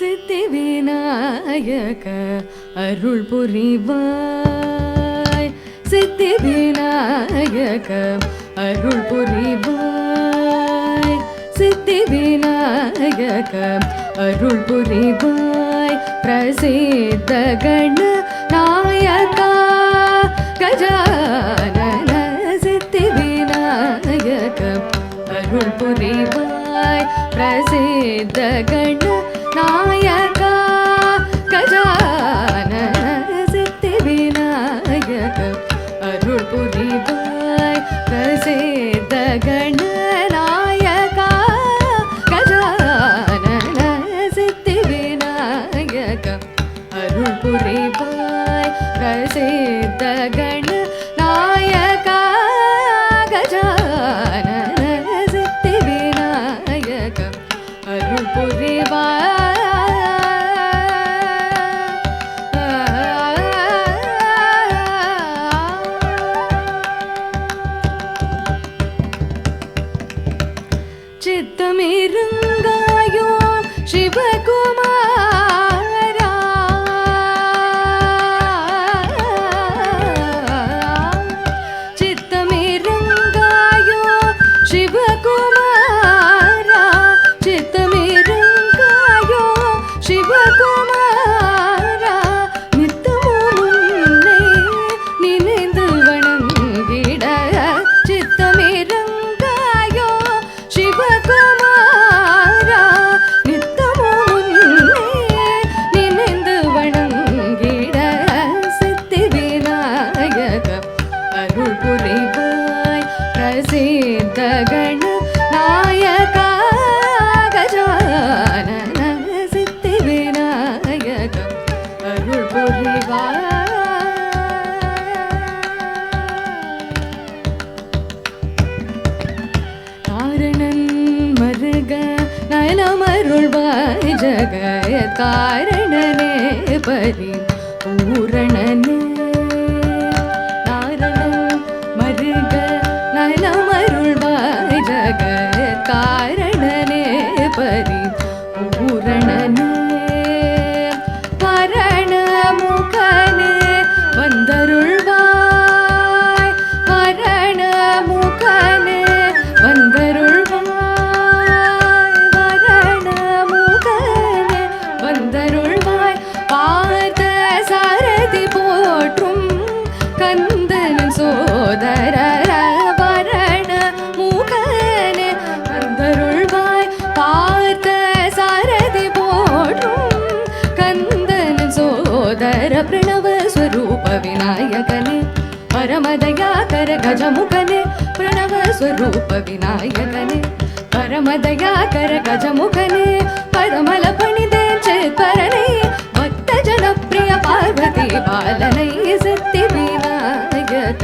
சித்தி விநாயக அருள் புரிவாய், சித்தி விநாயக அருள் புரிவாய், சித்தி விநாயக அருள் புரிவாய். பிரசித்த கணநாயகா கஜானன சித்தி விநாயக அருள் புரிவாய். பிரசித்த கணநாயகா கஜானன சித்தி விநாயக அருள் புரிவாய். பிரசித்த கணநாயகா கஜானன சித்தி விநாயக அருள் புரிவாய். பிரசித்த கணநாயகா கஜானன சித்தி விநாயக அருள் புரிவாய். சித்தமிருங்காயோ சிவகுமாரா, சித்தமிருங்காயோ சிவகுமாரா, சித்தமிருங்காயோ சிவகுமாரா. நித்தமும் உன்னை நினைந்து வணங்கிட சித்தமிருங்காயோ சிவகுமாரா. நித்தமும் உன்னை நினைந்து வணங்கிட சித்தி விநாயக அருள் புரிவாய். பிரசித்த கணநாயகா கஜானன சித்தி விநாயக அருள் புரிவாய். காரணன் மருக நலமருள்வாய் ஜகய காரணனே பரி பூரணனே. நாரணன் மருக நலமருள்வாய் ஜகய காரணனே பரி பூரணனே. பரண முகனே வந்தருள்வாய், பரண முகனே வந்தருள்வாய், வரண முகனே வந்தருள்வாய். பார்த்த சாரதி போற்றும் கந்தன் சோதர வரண முகனே வந்தருள்வாய். பார்த்த சாரதி போற்றும் கந்தன் சோதர பிரணவ ஸ்வரூப விநாயகனே பரமதயாகர கஜமுகனே. பிரணவ ஸ்வரூப விநாயகனே பரமதயாகர கஜமுகனே. பரமல பணிதே சித்பரனை பக்த ஜனப்பிரிய பார்வதி பாலனை சித்தி விநாயக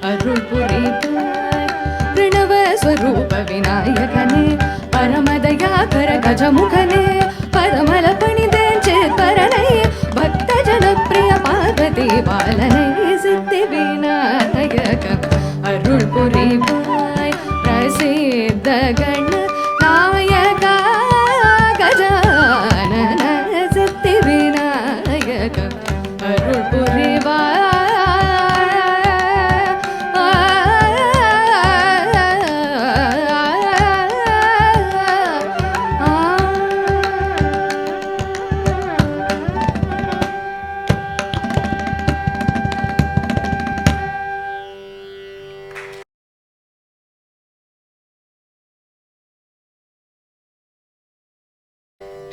அருள் புரிவாய். பிரணவ ஸ்வரூப விநாயகனே பரமதயாகர கஜமுகனே. பரமல பணிதே சித்பரனை பக்த ஜனப்பிரிய பார்வதி பாலனை சித்தி விநாயக அருள் புரிவாய். பிரசித்த கணநாயகா கஜானன சித்தி விநாயக அருள் புரிவாய்.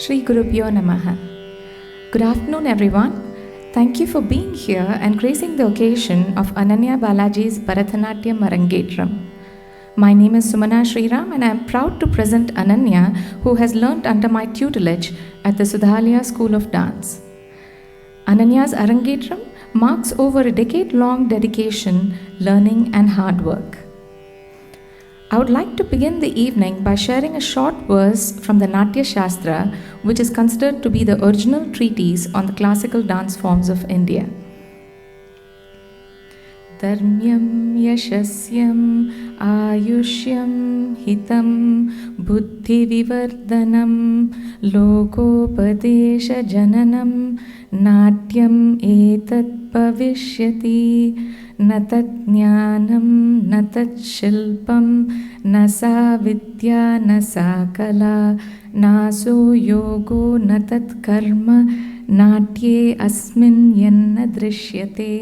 Shri Gurubhyo Namaha. Good afternoon, everyone. Thank you for being here and gracing the occasion of Ananya Balaji's Bharatanatyam Arangetram. My name is Sumana Sriram and I am proud to present Ananya, who has learnt under my tutelage at the Sudhalya School of Dance. Ananya's Arangetram marks over a decade-long dedication, learning and hard work. I would like to begin the evening by sharing a short verse from the Natya Shastra, which is considered to be the original treatise on the classical dance forms of India. धर्म्यं यशस्यम् आयुष्यं हितं बुद्धिविवर्धनं लोकोपदेशजननं नाट्यम् एतत् भविष्यति न तज्ज्ञानं न तच्छिल्पं न सा विद्या न सा कला नासो योगो न तत्कर्म नाट्ये अस्मिन् यन्न दृश्यते.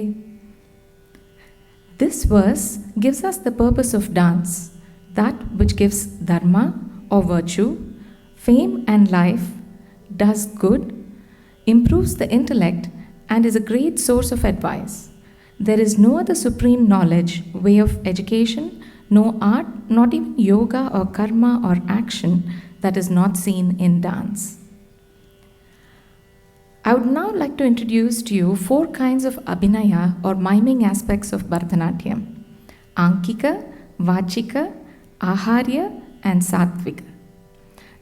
This verse gives us the purpose of dance, that which gives dharma or virtue, fame and life, does good, improves the intellect, and is a great source of advice. There is no other supreme knowledge, way of education, no art, not even yoga or karma or action that is not seen in dance. I would now like to introduce to you 4 kinds of abhinaya or miming aspects of Bharatanatyam: Ankika, Vachika, Aharya, and Sattvika.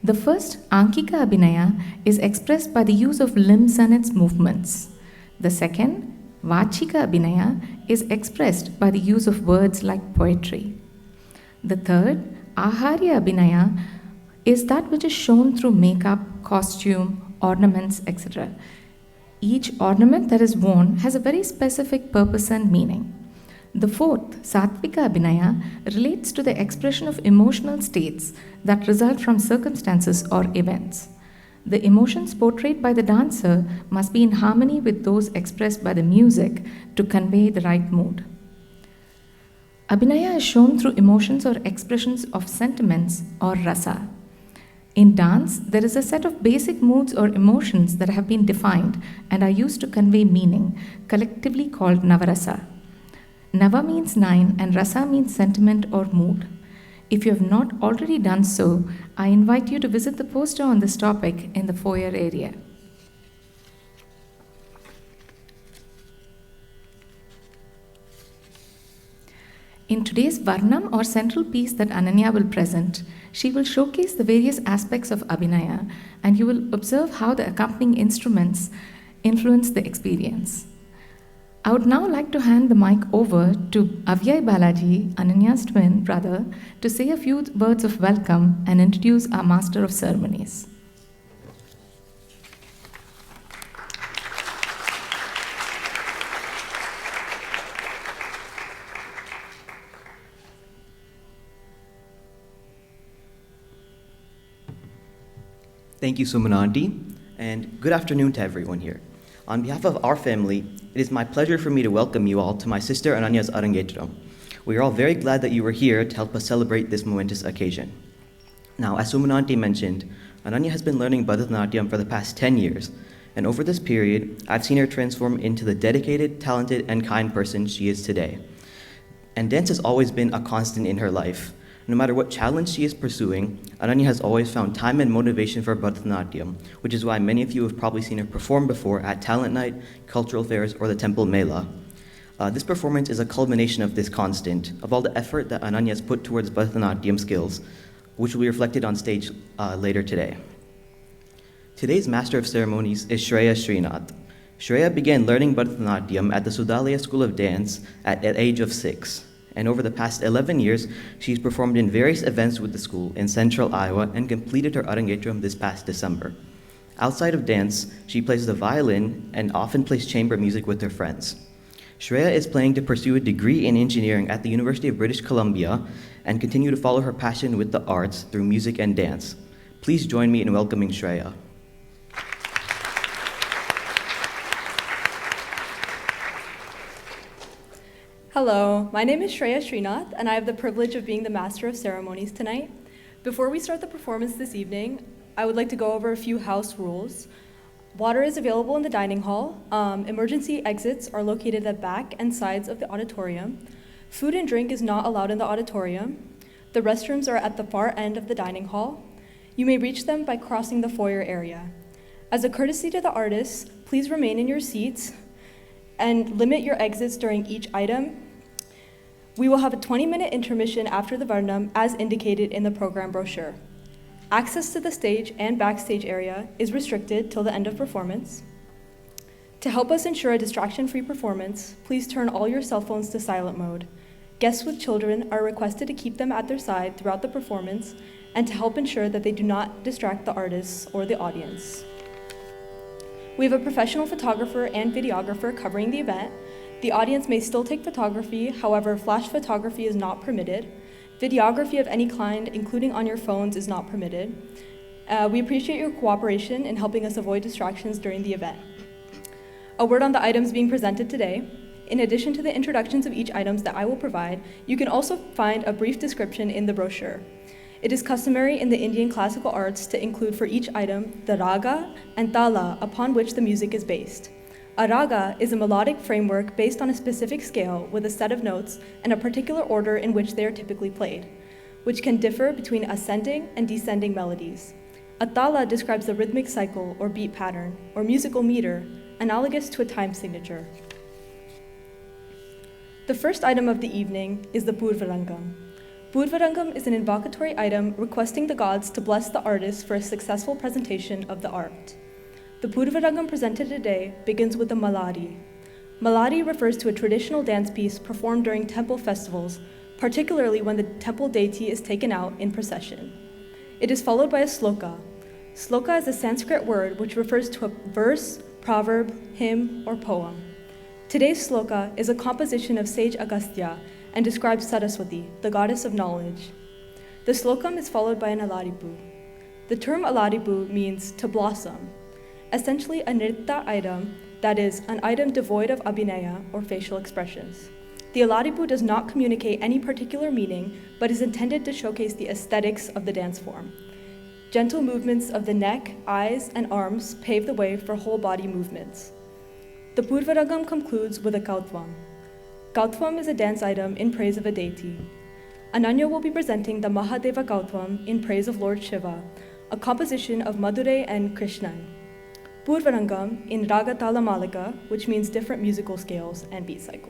The first, Ankika Abhinaya, is expressed by the use of limbs and its movements. The second, Vachika Abhinaya, is expressed by the use of words like poetry. The third, Aharya Abhinaya, is that which is shown through makeup, costume, ornaments, etc. Each ornament that is worn has a very specific purpose and meaning. The fourth, Sattvika Abhinaya, relates to the expression of emotional states that result from circumstances or events. The emotions portrayed by the dancer must be in harmony with those expressed by the music to convey the right mood. Abhinaya is shown through emotions or expressions of sentiments or rasa. In dance, there is a set of basic moods or emotions that have been defined and are used to convey meaning, collectively called Navarasa. Nava means 9 and Rasa means sentiment or mood. If you have not already done so, I invite you to visit the poster on this topic in the foyer area. In today's Varnam or central piece that Ananya will present, she will showcase the various aspects of Abhinaya and you will observe how the accompanying instruments influence the experience. I would now like to hand the mic over to Avyay Balaji, Ananya's twin brother, to say a few words of welcome and introduce our Master of Ceremonies. Thank you, Sumananti, and good afternoon to everyone here. On behalf of our family, it is my pleasure for me to welcome you all to my sister Ananya's Arangetram. We are all very glad that you are here to help us celebrate this momentous occasion. Now, as Sumananti mentioned, Ananya has been learning Bharatanatyam for the past 10 years, and over this period, I've seen her transform into the dedicated, talented, and kind person she is today. And dance has always been a constant in her life. No matter what challenge she is pursuing, Ananya has always found time and motivation for Bharatanatyam, which is why many of you have probably seen her perform before at Talent Night, cultural fairs, or the Temple Mela. This performance is a culmination of this constant, of all the effort that Ananya has put towards Bharatanatyam skills, which will be reflected on stage later today. Today's Master of Ceremonies is Shreya Srinath. Shreya began learning Bharatanatyam at the Sudalaya School of Dance at the age of 6. And over the past 11 years, she's performed in various events with the school in central Iowa and completed her Arangetram this past December. Outside of dance, she plays the violin and often plays chamber music with her friends. Shreya is planning to pursue a degree in engineering at the University of British Columbia and continue to follow her passion with the arts through music and dance. Please join me in welcoming Shreya. Hello, my name is Shreya Srinath, and I have the privilege of being the Master of Ceremonies tonight. Before we start the performance this evening, I would like to go over a few house rules. Water is available in the dining hall. Emergency exits are located at the back and sides of the auditorium. Food and drink is not allowed in the auditorium. The restrooms are at the far end of the dining hall. You may reach them by crossing the foyer area. As a courtesy to the artists, please remain in your seats and limit your exits during each item. We will have a 20-minute intermission after the Varnam as indicated in the program brochure. Access to the stage and backstage area is restricted till the end of performance. To help us ensure a distraction-free performance, please turn all your cell phones to silent mode. Guests with children are requested to keep them at their side throughout the performance and to help ensure that they do not distract the artists or the audience. We have a professional photographer and videographer covering the event. The audience may still take photography, however, flash photography is not permitted. Videography of any kind, including on your phones, is not permitted. We appreciate your cooperation in helping us avoid distractions during the event. A word on the items being presented today. In addition to the introductions of each item that I will provide, you can also find a brief description in the brochure. It is customary in the Indian classical arts to include for each item the raga and tala upon which the music is based. A raga is a melodic framework based on a specific scale with a set of notes and a particular order in which they are typically played, which can differ between ascending and descending melodies. A tala describes the rhythmic cycle or beat pattern, or musical meter, analogous to a time signature. The first item of the evening is the Purvarangam. Purvarangam is an invocatory item requesting the gods to bless the artist for a successful presentation of the art. The Purvarangam presented today begins with the Maladi. Maladi refers to a traditional dance piece performed during temple festivals, particularly when the temple deity is taken out in procession. It is followed by a sloka. Sloka is a Sanskrit word which refers to a verse, proverb, hymn, or poem. Today's sloka is a composition of sage Agastya and describes Saraswati, the goddess of knowledge. The slokam is followed by an aladipu. The term aladipu means to blossom, essentially a nritta item, that is, an item devoid of abhinaya or facial expressions. The aladipu does not communicate any particular meaning, but is intended to showcase the aesthetics of the dance form. Gentle movements of the neck, eyes, and arms pave the way for whole body movements. The Purvarangam concludes with a Kautvam. Kautvam is a dance item in praise of a deity. Ananya will be presenting the Mahadeva Kautvam in praise of Lord Shiva, a composition of Madurai and Krishnan. Purvarangam in Raga Tala Malika, which means different musical scales and beat cycles.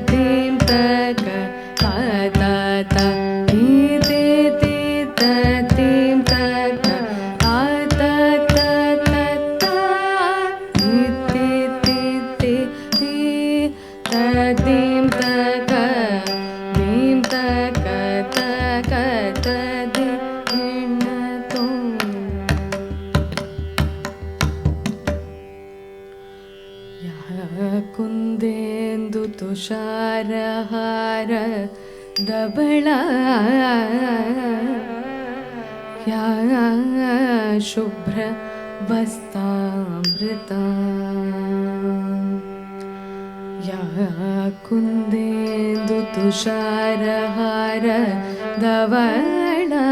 Dim दीं तक दीं तक तक दीं तुम कुन्देन्दु तुषारहार धवला या शुभ्र वस्तामृता या कुन्देन्दु तुषारहार धवला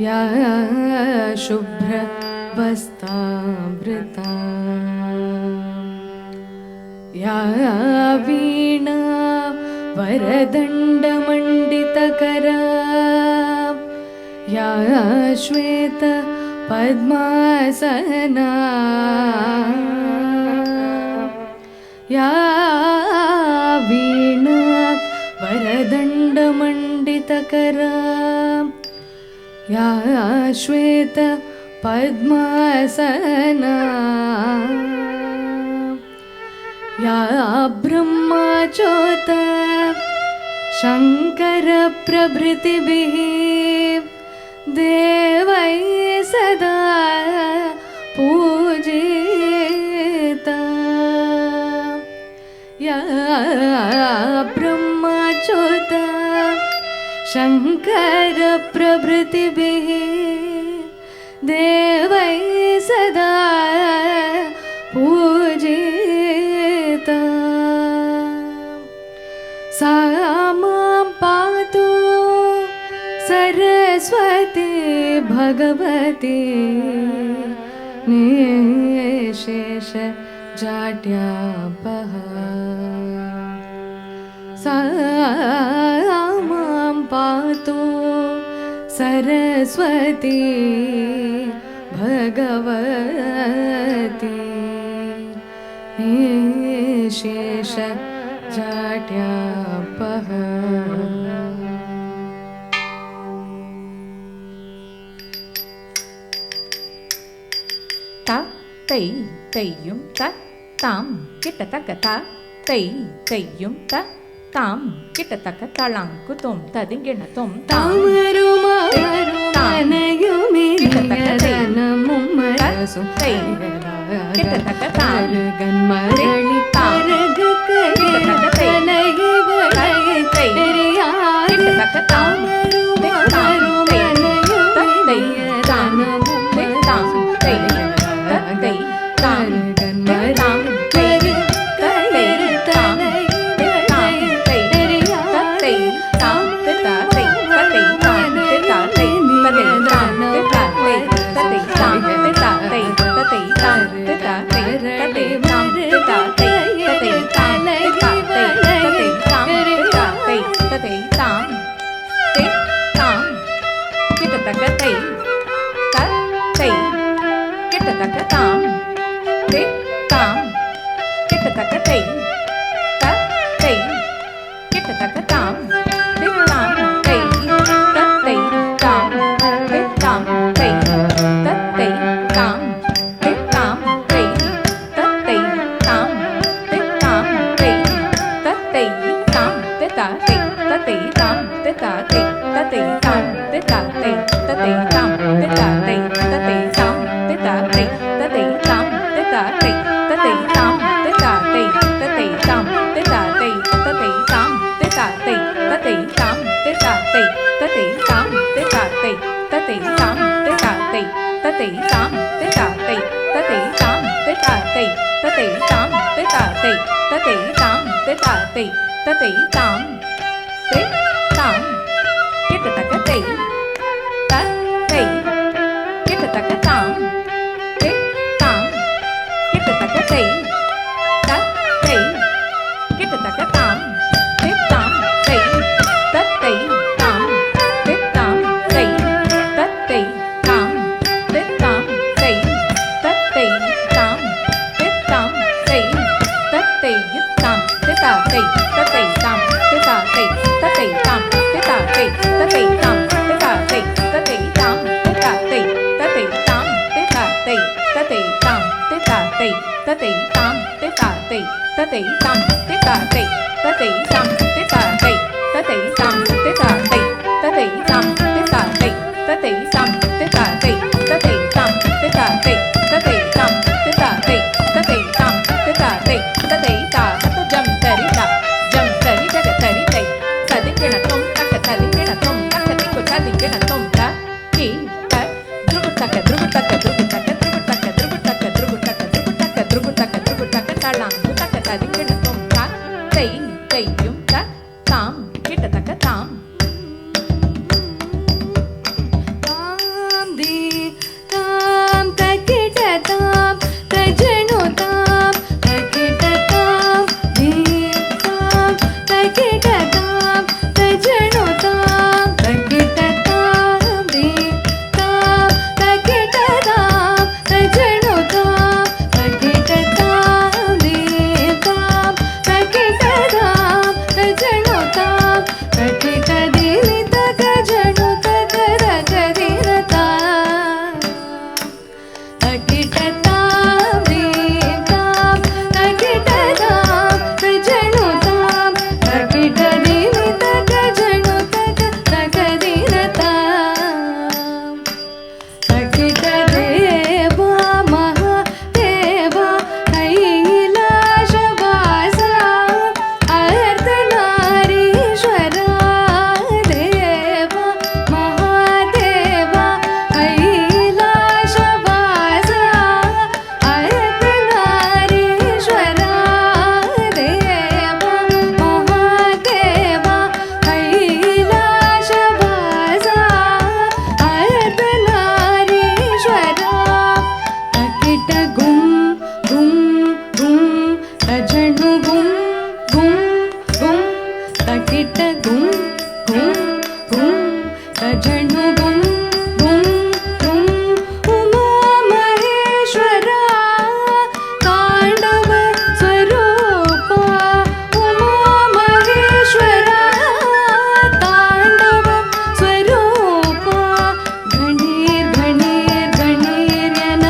या शुभ्र वस्तामृता या वीणा वरदण्डमण्डितकरा या श्वेत पद्मासना या वीणा वरदण्डमण्डितकरा या श्वेत पद्मासना या ब्रह्मचोत शङ्कर प्रभृतिभिः देवै सदा पूजिता या ब्रह्मचोत शङ्कर प्रभृतिभिः देवै सदा पूजिता सा मां पातु सरस्वती भगवती निशेष जाड्यापहा सा मां पातु Saraswati Bhagwati निशेष जाड्यापहा ta tei teiyum ta tam kitataka ta tei teiyum ta tam kitataka talankutum tadinginatum tam தாமருமானயுமிரனமும்மரசும் kitataka tam கன்மரளி தரகு கலைவளை தெரியாது ததை தாம் திதாதை ததை தாம் திதாதை ததை தாம் திதாதை ததை தாம் திதாதை ததை தாம் திதாதை ததை தாம் திதாதை ததை தாம் திதாதை ததை தாம் திதாதை ததை தாம் திதாதை ததை தா ஹது ஜம் தரிதா ஜம் தரி ஜக தரிதை சதிக்கிண தொம் தக்க சதிக்கிண தொம் தக்க திக்கு சதிக்கிண தொம் த கி த துருகு தக்க துருகு தக்க துருகு தக்க துருகு தக்க துருகு தக்க துருகு தக்க துருகு தக்க துருகு தக்க துருகு தக்க தளாம் தக்க சதிக்கிண தொம் த தை தையும் த தாம் கிட்ட தக்க தாம் தாம் தி தாம் தக்கிட்ட தாம் தஜனு தாம் தக்கிட்ட தாம் தி தாம் தக்கிட்ட தாம் தஜனு தாம் தக்கிட்ட தாம் தி தாம் தக்கிட்ட தாம் தஜனு தாம் தக்கிட்ட தாம் தி தாம் தக்கிட்ட தாம் தஜனு தாம் தக்கிட்ட தி தக ஜனு தக ரக ದಿನ ತಾಂ ತಕಿಟ ತಾಂ ದಿ ತಾಂ ತಕಿಟ ತಾಂ ತಜನು ತಾಂ ತಕಿಟ ದಿನ ತಕ ಜನು ತಕ ತಕ ದಿನ ತಾಂ ತಕಿಟ ದೇವ ಮಹಾದೇವ ಕೈಲಾಸವಾಸ ಅರ್ಧನಾರೀಶ್ವರ ದೇವ ಮಹಾದೇವ ಕೈಲಾಸವಾಸ ಅರ್ಧನಾರೀಶ್ವರ ದೇವ ಮಹಾದೇವ ಕೈಲಾಸವಾಸ ಅರ್ಧನಾರೀಶ್ವರ ತಕಿಟ ಗುಂ ಗುಂ ಗುಂ ತಜನು ಗುಂ ಗುಂ ಗುಂ ತಕಿಟ ಗುಂ ಗುಂ ಗುಂ ತಜನು ಗುಂ ಗುಂ ಗುಂ ಉಮಾ ಮಹೇಶ್ವರ ತಾಂಡವ ಸ್ವರೂಪ ಉಮಾ ಮಹೇಶ್ವರ ತಾಂಡವ ಸ್ವರೂಪ ಗಣೀರ್ ಗಣೀರ್ ಗಣೀರ್ಯನ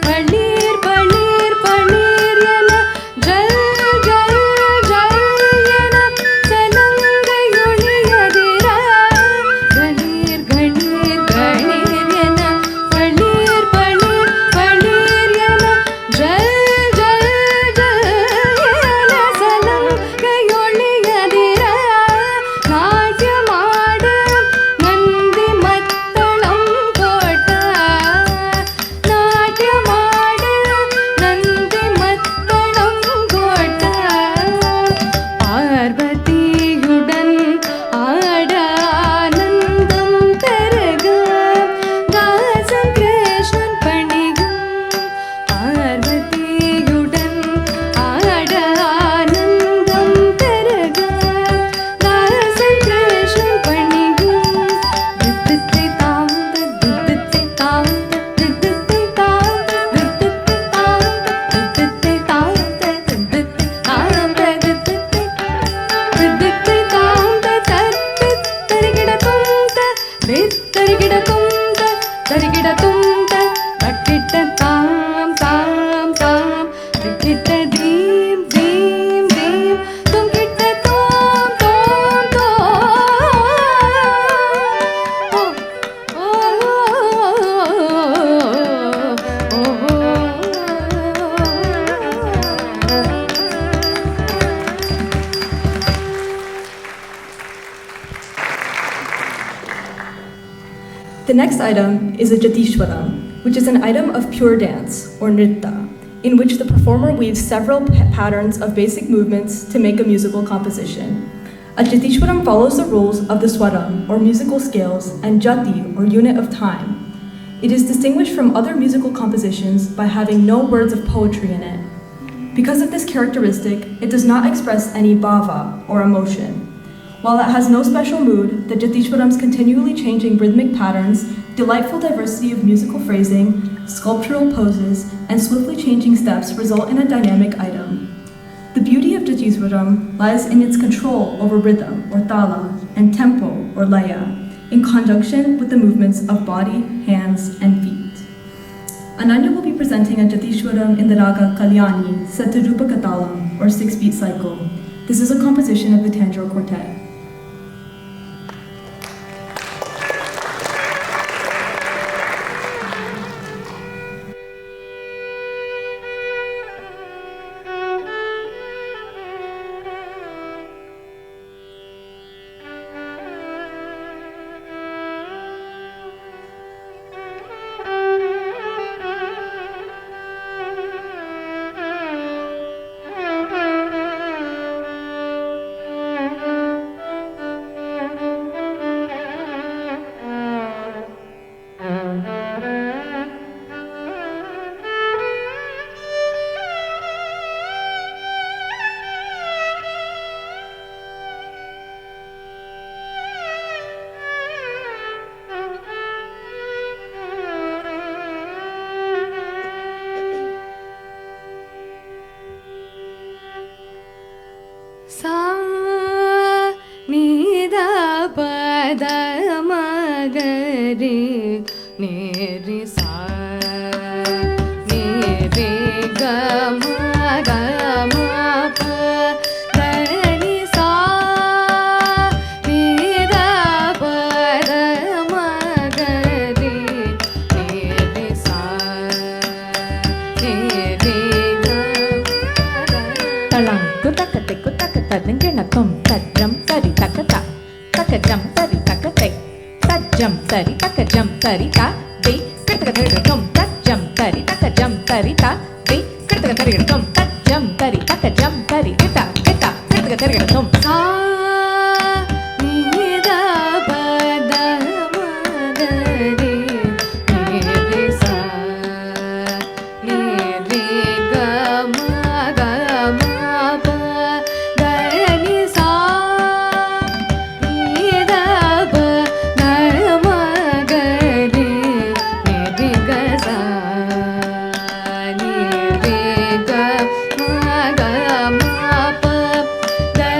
ಬಳೀರ್ ಬಳೀರ್ ಬಳೀರ್ಯನ ಜಲ್ ಜಲ್ ಜಲ್ಯನ ಸಲಂಗಯುಳಿಯದಿರ ಗಣೀರ್ ಗಣೀರ್ ಗಣೀರ್ಯನ ಬಳೀರ್ ಬಳೀರ್ ಬಳೀರ್ಯನ ಜಲ್ ಜಲ್ ಜಲ್ಯನ ಸಲಂಗಯುಳಿಯದಿರ ನಾಟ್ಯ ಮಾಡ ನಂದಿ ಮತ್ತಳಂ ಕೋಟ ನಾಟ್ಯ ಮಾಡ ನಂದಿ ಮತ್ತಳಂ ಕೋಟ பார்வதியுடன் ஆட ஆனந்தம் பெருக தாசன் கிருஷ்ணன் பணிகும் பார்வதியுடன் ஆட ஆனந்தம் பெருக தாசன் கிருஷ்ணன் பணிகும் தித்தித்தை தாந்த தித்தித்தை தாந்த தித்தித்தை தாந்த தித்தித்தை தாந்த தித்தித்தை தாந்த தித்தித்தை தாந்த தித்தித்தை தித்தித்தை தாந்த தத்தி தரிகிட துந்த தரிகிட துந்த தரிகிட துந்த தக்கிட்ட தாம் தாம் தாம் தக்கிட்ட தீம் தீம் தீம் தும் கிட்ட தோம் தோம் தோம் ஓ ஓ The next item is a Jatishwaram, which is an item of pure dance, or nritta, in which the performer weaves several patterns of basic movements to make a musical composition. A Jatishwaram follows the rules of the swaram, or musical scales, and jati, or unit of time. It is distinguished from other musical compositions by having no words of poetry in it. Because of this characteristic, it does not express any bhava, or emotion. While it has no special mood, the Jatishwaram's continually changing rhythmic patterns, delightful diversity of musical phrasing, sculptural poses, and swiftly changing steps result in a dynamic item. The beauty of Jatishwaram lies in its control over rhythm, or tala, and tempo, or laya, in conjunction with the movements of body, hands, and feet. Ananya will be presenting a Jatishwaram in the raga Kalyani, set to Rupa Katalam, or 6-beat cycle. This is a composition of the Tanjore Quartet. sa ni da pa da ma ga re ni re sa ni re ga ma pa da ni sa ni da pa da ma ga re ni re sa ni re ga Talang kutakate kutakata dengena tom tajam tari takata takajam tari takate tajam tari takajam tari ta be kritakate tom tajam tari takajam tari ta be kritakate tom tajam tari takajam tari kita kita kritakate tom sa ni da pa da ma ga re ni re sa ni re ga ma pa da ni sa ni da pa da ma ga re ni re ga sa ni re ga ma pa da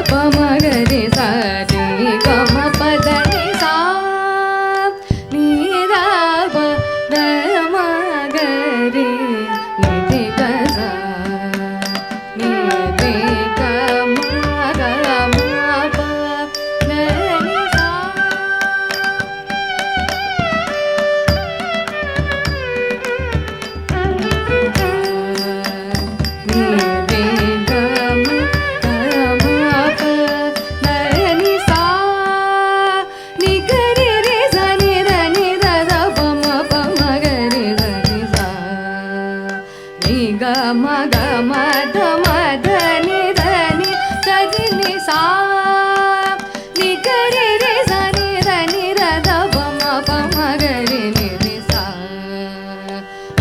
ಪಮಗರಿ ಸ ನಿ ಗಮ ಪದ ನಿ ಸಾ ನಿ the ಪ the ಮಗರಿ ನಿ ರಿ ಗ ಸ ನಿ ರಿ ಗ ಮ ಗ ಮ ಪ ದ ನಿ ಸಾ ನಿ ರಿ ಗ ಮ ಗ ಮ ಪ ದ ನಿ ಸಾ ನಿ ಗ ರಿ ರಿ ಸ ನಿ ದ ದ ಪ ಮ ಗ ರಿ ದ ನಿ ಸಾ ನಿ ಗ ಮ ಗ ಮ ದ ಮ ದ ನಿ ದ ನಿ ಸ ದಿ ನಿ ಸಾ ನಿ ಗ ರಿ ರಿ ಸ ನಿ ದ ಪ ಮ ಗ ರಿ ನಿ ರಿ ಸಾ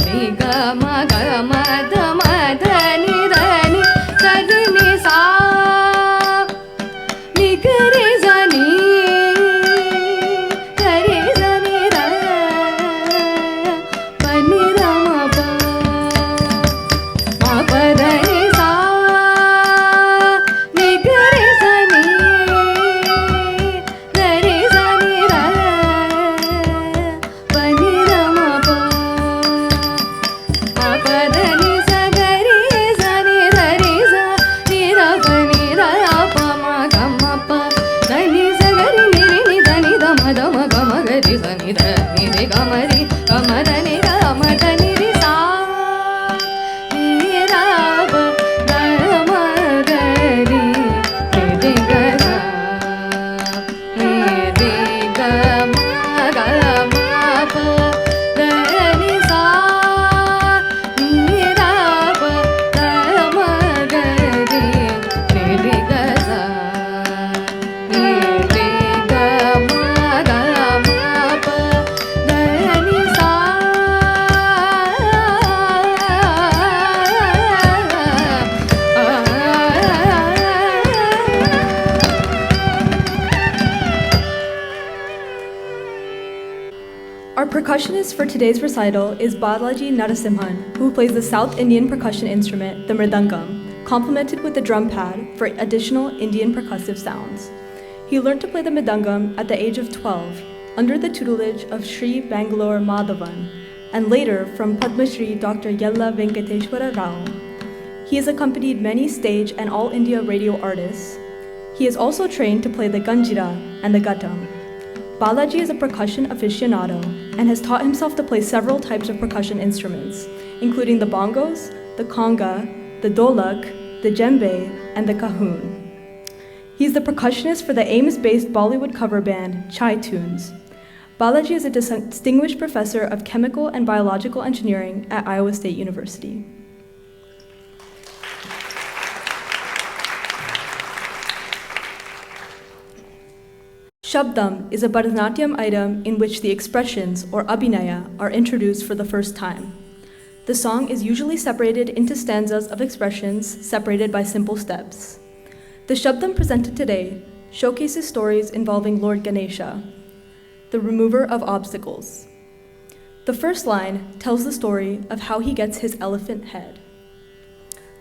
ನಿ ಗ ಮ ಗ ಮ ದ ಮ ದ ನಿ ದ ನಿ ಸ ದಿ ನಿ ಸಾ ನಿ ಗ ರಿ ಸ ನಿ ಗ ರಿ ಸ ನಿ ದ ಪ ನಿ ದ ಮ ಪ ಮ ಪ ದ ನಿ ಸಾ ನಿ ಗ ರಿ ಸ ನಿ ಗ ರಿ ಸ ನಿ ದ ಪ ನಿ ದ ಮ ಪ ಮ ಪ ದ ನಿ ಸ ಗ ರಿ ಸ ನಿ ದ ರಿ ಸ ನಿ ದ ಪ ನಿ ದ ಪ ಮ ಗ ಮ ಪ ದ ನಿ ಸ ಗ ರಿ ನಿ ರಿ ನಿ ದ ನಿ ದ ಮ ಗ ಮ ಗ ರಿ ಸ ನಿ ದ ನಿ ರಿ ಗ ಮ ರಿ ಗ ಮ ದ ನಿ ಗ ಮ ದ ನಿ ರಿ ಸಾ ನಿ ದ ಪ ದ ಮ ಗ ರಿ ನಿ ರಿ ಗ ಸ ನಿ ರಿ ಗ ಮ ಗ ಮ ಪ ದ ನಿ ಸಾ ನಿ ದ ಪ ದ ಮ ಗ ರಿ ನಿ ರಿ ಗ ಸ ನಿ ರಿ ಗ ಮ ಗ ಮ ಪ ದ ನಿ ಸಾ Our percussionist for today's recital is Balaji Narasimhan, who plays the South Indian percussion instrument, the mridangam, complemented with the drum pad for additional Indian percussive sounds. He learned to play the mridangam at the age of 12, under the tutelage of Sri Bangalore Madhavan, and later from Padma Shri Dr. Yella Venkateshwara Rao. He has accompanied many stage and all India radio artists. He is also trained to play the ganjira and the ghatam. Balaji is a percussion aficionado and has taught himself to play several types of percussion instruments, including the bongos, the conga, the dholak, the djembe, and the cajon. He's the percussionist for the Ames-based Bollywood cover band Chai Tunes. Balaji is a distinguished professor of chemical and biological engineering at Iowa State University. Shabdam is a Bharatanatyam item in which the expressions, or abhinaya, are introduced for the first time. The song is usually separated into stanzas of expressions separated by simple steps. The Shabdam presented today showcases stories involving Lord Ganesha, the remover of obstacles. The first line tells the story of how he gets his elephant head.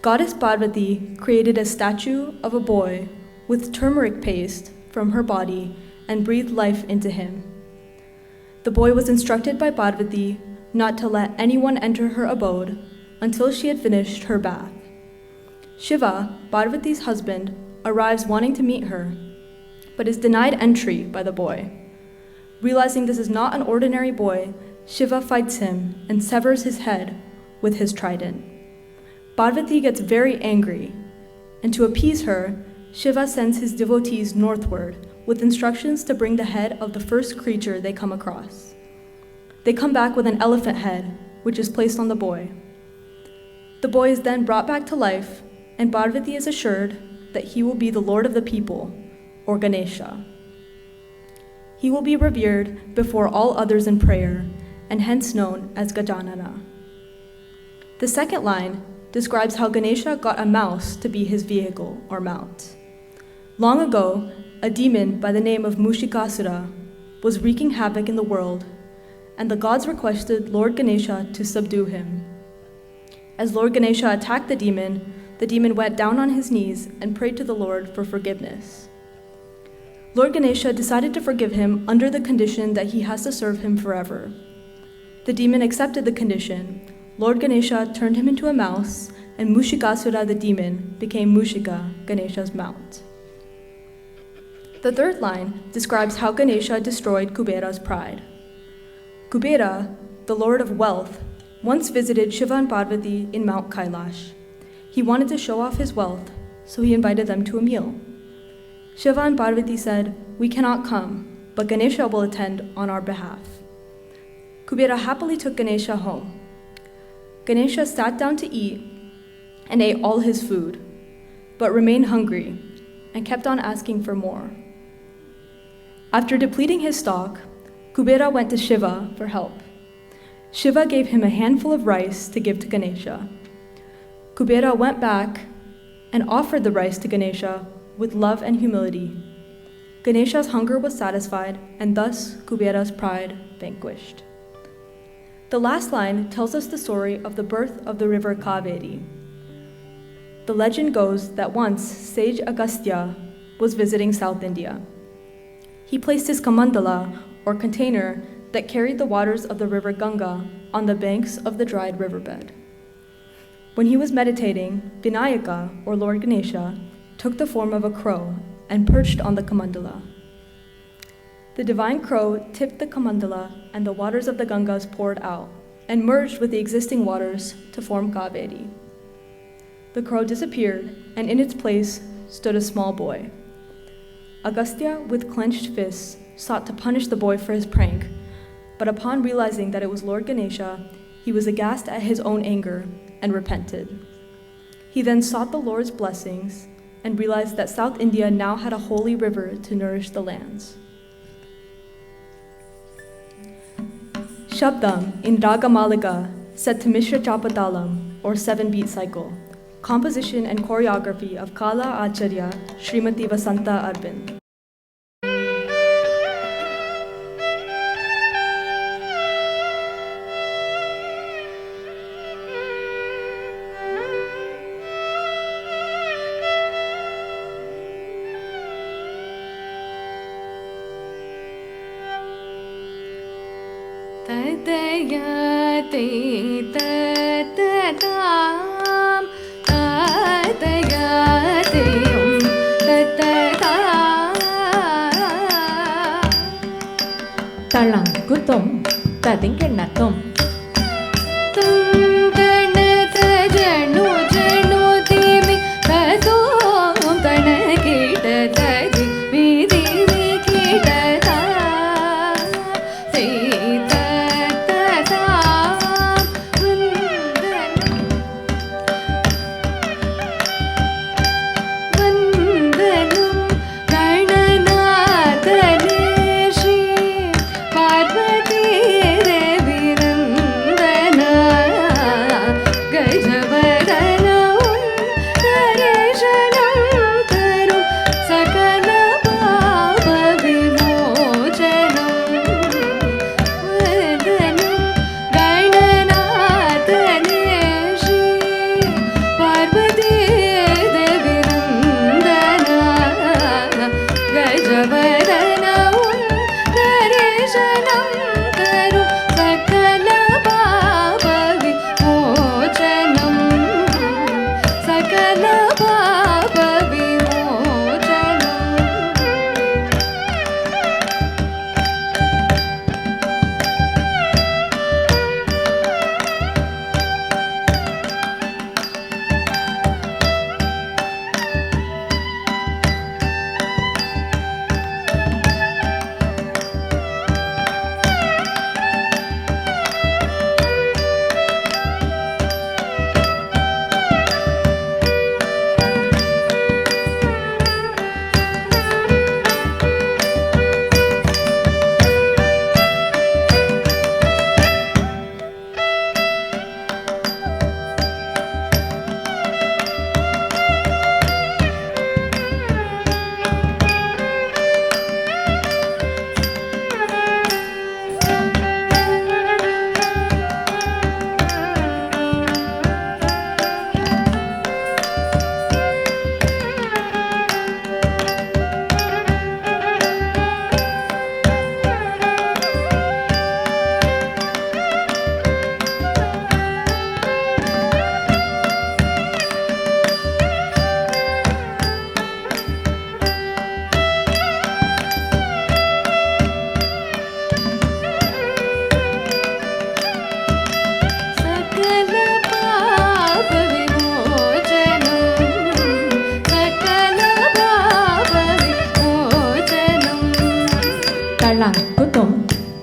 Goddess Parvati created a statue of a boy with turmeric paste from her body and breathed life into him. The boy was instructed by Parvati not to let anyone enter her abode until she had finished her bath. Shiva, Parvati's husband, arrives wanting to meet her, but is denied entry by the boy. Realizing this is not an ordinary boy, Shiva fights him and severs his head with his trident. Parvati gets very angry, and to appease her, Shiva sends his devotees northward with instructions to bring the head of the first creature they come across. They come back with an elephant head, which is placed on the boy. The boy is then brought back to life, and Parvati is assured that he will be the Lord of the people, or Ganesha. He will be revered before all others in prayer, and hence known as Gajanana. The second line describes how Ganesha got a mouse to be his vehicle or mount. Long ago, a demon by the name of Mushikasura was wreaking havoc in the world, and the gods requested Lord Ganesha to subdue him. As Lord Ganesha attacked the demon, the demon went down on his knees and prayed to the Lord for forgiveness. Lord Ganesha decided to forgive him under the condition that he has to serve him forever. The demon accepted the condition. Lord Ganesha turned him into a mouse, and Mushikasura the demon became Mushika, Ganesha's mount. The third line describes how Ganesha destroyed Kubera's pride. Kubera, the lord of wealth, once visited Shiva and Parvati in Mount Kailash. He wanted to show off his wealth, so he invited them to a meal. Shiva and Parvati said, "We cannot come, but Ganesha will attend on our behalf." Kubera happily took Ganesha home. Ganesha sat down to eat and ate all his food, but remained hungry and kept on asking for more. After depleting his stock, Kubera went to Shiva for help. Shiva gave him a handful of rice to give to Ganesha. Kubera went back and offered the rice to Ganesha with love and humility. Ganesha's hunger was satisfied, and thus Kubera's pride vanquished. The last line tells us the story of the birth of the river Kaveri. The legend goes that once sage Agastya was visiting South India. He placed his kamandala, or container, that carried the waters of the river Ganga on the banks of the dried riverbed. When he was meditating, Vinayaka, or Lord Ganesha, took the form of a crow and perched on the kamandala. The divine crow tipped the kamandala, and the waters of the Gangas poured out and merged with the existing waters to form Kaveri. The crow disappeared, and in its place stood a small boy. Agastya, with clenched fists, sought to punish the boy for his prank, but upon realizing that it was Lord Ganesha, he was aghast at his own anger and repented. He then sought the Lord's blessings and realized that South India now had a holy river to nourish the lands. Shabdam in Raga Malika, set to Mishra Chapatalam, or 7-beat cycle. Composition and choreography of Kala Acharya, Srimati Vasanta Arvind. Talang gutom, tadingernatom. Parvati Devi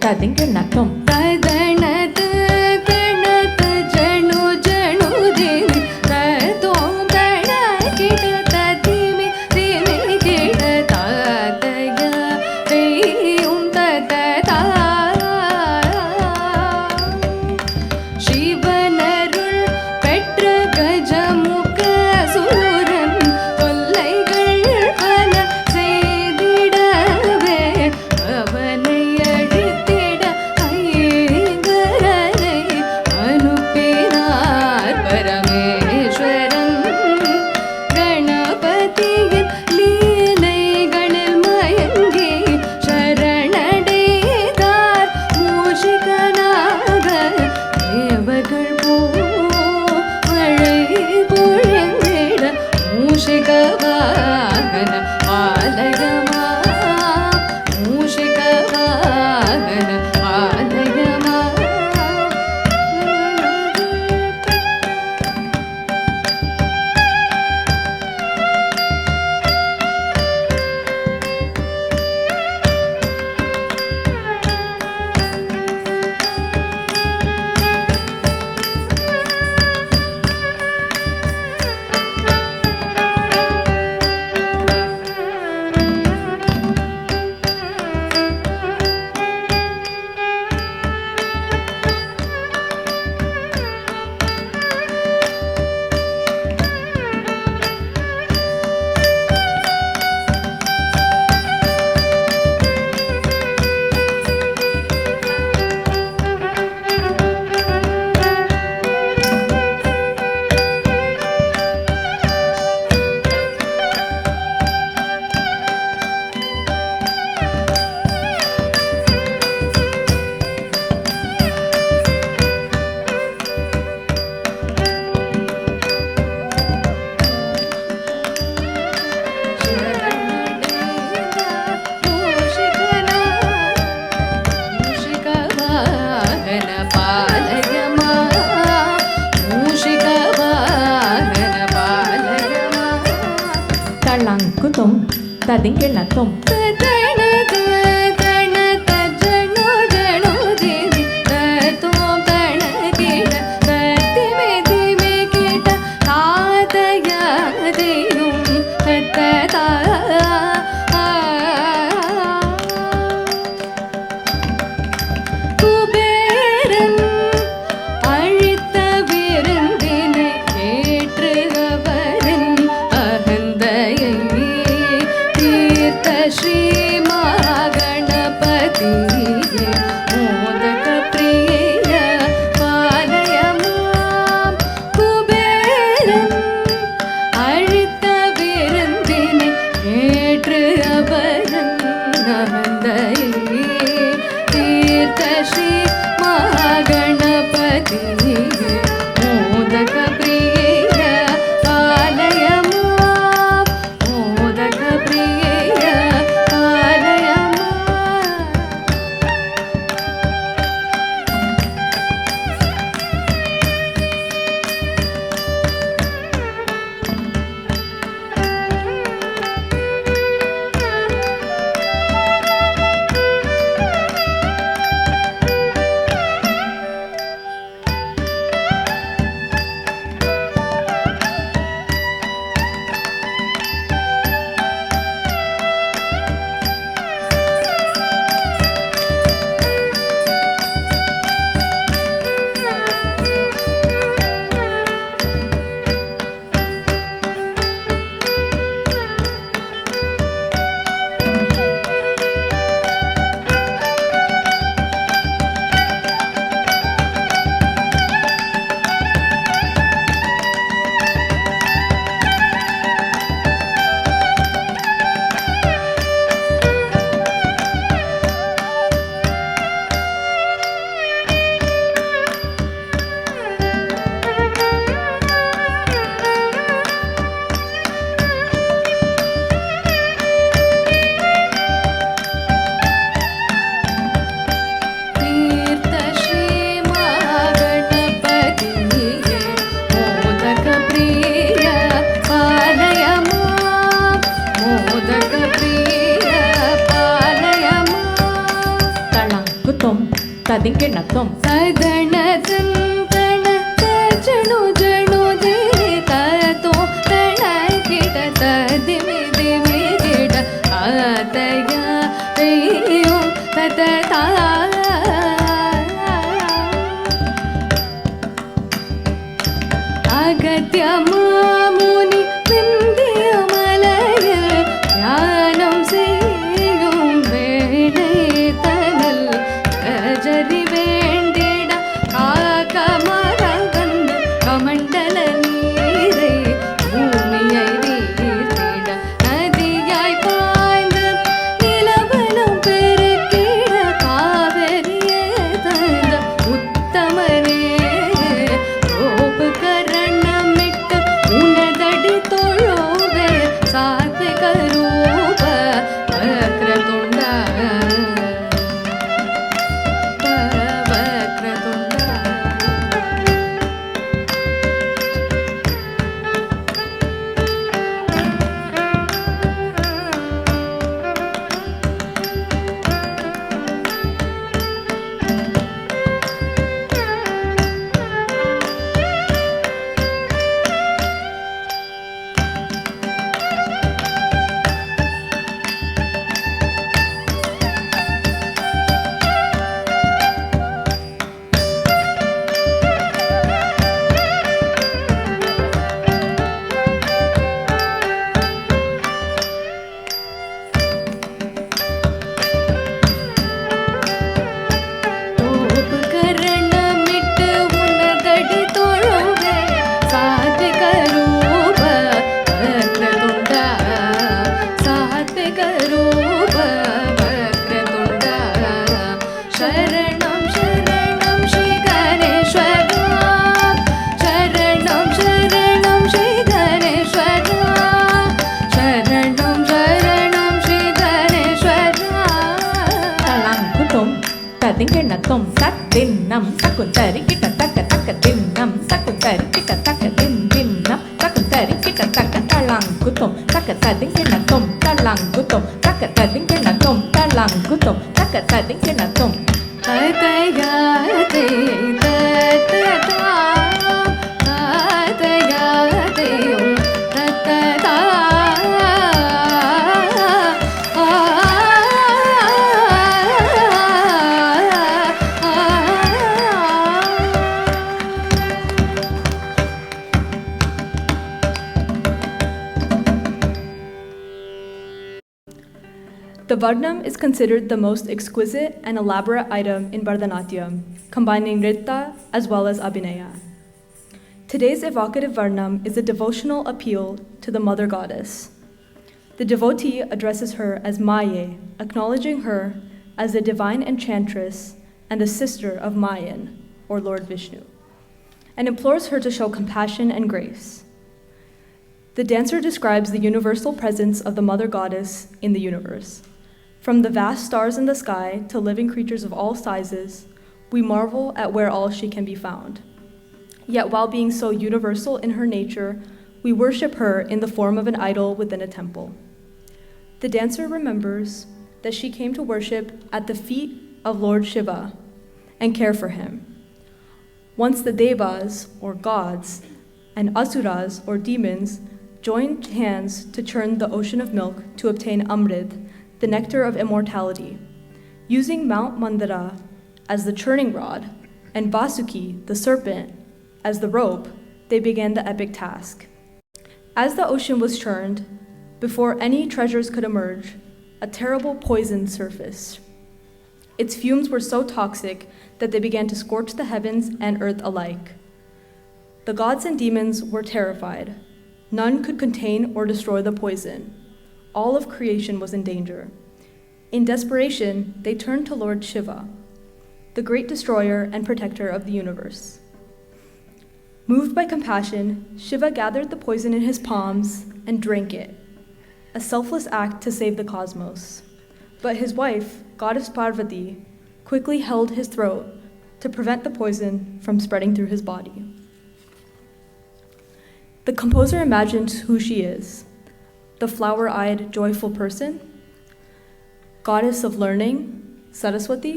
ತದಿಂಗಿಣ ತೊಂ ತದಣತ ತಣತ ಜಣು ಜಣು ದಿಮಿ ತೋಂ ತಣ ಕಿಟ ತದಿಮಿ ದಿಮಿ ಕಿಟ ತಾತಯ ತೈಯುಂ ತತತಾ ಶಿವನರುள் பெற்ற கஜமுக சூரன் தொல்லைகள் பல செய்திடவே அவனை அழித்திட ஐங்கரனை அனுப்பினார் பரமேஸ்வரன் கணபதியின் லீலைகளில் மயங்கி சரணடைந்தார் மூஷிகனாக தேவர்கள் மழை பொழிந்திட மூஷிக வாகன பாலயமா மூஷிக வாகன பாலயமா ತಳ್ಳಂಕು ತೊಂ ತದಿಂಗಿಣ ತೊಂ குபேரன் அழித்த விருந்தினை ஏற்று அவரின் அகந்தையை தீர்த்த ஸ்ரீ மகாகணபதியே மோதக பிரிய பாலயமாம் குபேரன் அழித்த விருந்தினை ஏற்று அவரின் அகந்தையை தீர்த்த ஸ்ரீ மகாகணபதியே மோதக பிரிய பாலயமாம் மோதக பிரிய பாலயமாம் ತದಿಂಕಿಣತ್ತೊಂ ಸದಣ ಸಂತಣ ಜಣು ಜಣು ದೇ ತೋ ತಣ ಗಿಡ ತದಿಮಿ ದಿಮಿ ಗಿಡ ಆತಯ ತೈಯು ತತ ತಾ അഗത്യ മാമുനി വിന്ധ്യ മലയിൽ ധ്യാനം ചെയ്യും വേണേതനൽ കജരി വേണ്ടിട ആകമരകന്നു കമണ്ഡല നീരേ ഭൂമിயை വീഴ്ത്തിட നദിയായി പാய்ந்து நிலவலம் பெருக்கிட காவிரியே தந்த உத்தமனே கோபு கரணமிட்டு உனதடி தொழுவே சாத்விக ரூப வக்ரதுண்ட வக்ரதுண்ட கோபு கரணமிட்டு உனதடி தொழுவே சாத்விக ரூப வக்ரதுண்ட சாத்விக ரூப வக்ரதுண்ட சரணம் சரணம் ஸ்ரீ கணேஸ்வரா சரணம் சரணம் ஸ்ரீ கணேஸ்வரா சரணம் சரணம் ஸ்ரீ கணேஸ்வரா தளாங்குதொம் தದಿಂಕಿಣತ್ತೊಂ சத்தின்னம் சகுந்தரி கிட்ட தக்க தக்க தின்னம் சகுந்தரி கிட்ட தக்க தின்னம் சகுந்தரி கிட்ட தக்க தளாங்குதொம் தக்க தದಿಂಕಿಣತ್ತொம் தளாங்குதொம் தக்க தದಿಂಕಿಣತ್ತொம் தளாங்குதொம் தக்க தದಿಂಕಿಣತ್ತொம் அதயா தே ததா அதயா தேயும் ததா The Varnam is considered the most exquisite and elaborate item in Bharatanatyam, combining Nritta as well as Abhinaya. Today's evocative Varnam is a devotional appeal to the Mother Goddess. The devotee addresses her as Maye, acknowledging her as the divine enchantress and the sister of Mayan, or Lord Vishnu, and implores her to show compassion and grace. The dancer describes the universal presence of the Mother Goddess in the universe. From the vast stars in the sky to living creatures of all sizes, we marvel at where all she can be found. Yet while being so universal in her nature, we worship her in the form of an idol within a temple. The dancer remembers that she came to worship at the feet of Lord Shiva and care for him. Once the Devas, or gods, and Asuras, or demons, joined hands to churn the ocean of milk to obtain Amrit, the nectar of immortality. Using Mount Mandara as the churning rod and Vasuki, the serpent, as the rope, they began the epic task. As the ocean was churned, before any treasures could emerge, a terrible poison surfaced. Its fumes were so toxic that they began to scorch the heavens and earth alike. The gods and demons were terrified. None could contain or destroy the poison. All of creation was in danger. In desperation, they turned to Lord Shiva, the great destroyer and protector of the universe. Moved by compassion, Shiva gathered the poison in his palms and drank it, a selfless act to save the cosmos. But his wife, goddess Parvati, quickly held his throat to prevent the poison from spreading through his body. The composer imagined who she is, the flower-eyed, joyful person, goddess of learning, Saraswati,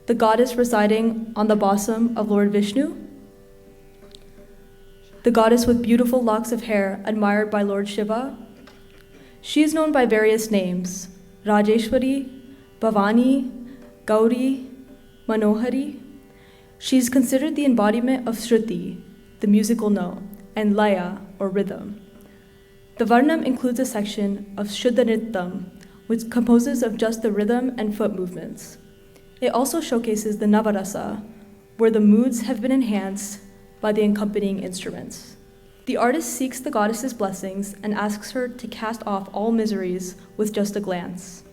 the goddess residing on the bosom of Lord Vishnu, the goddess with beautiful locks of hair admired by Lord Shiva. She is known by various names: Rajeshwari, Bhavani, Gauri, Manohari. She is considered the embodiment of Shruti, the musical note, and Laya, or rhythm. The Varnam includes a section of Shuddha Nrittam, which composes of just the rhythm and foot movements. It also showcases the Navarasa, where the moods have been enhanced by the accompanying instruments. The artist seeks the goddess's blessings and asks her to cast off all miseries with just a glance.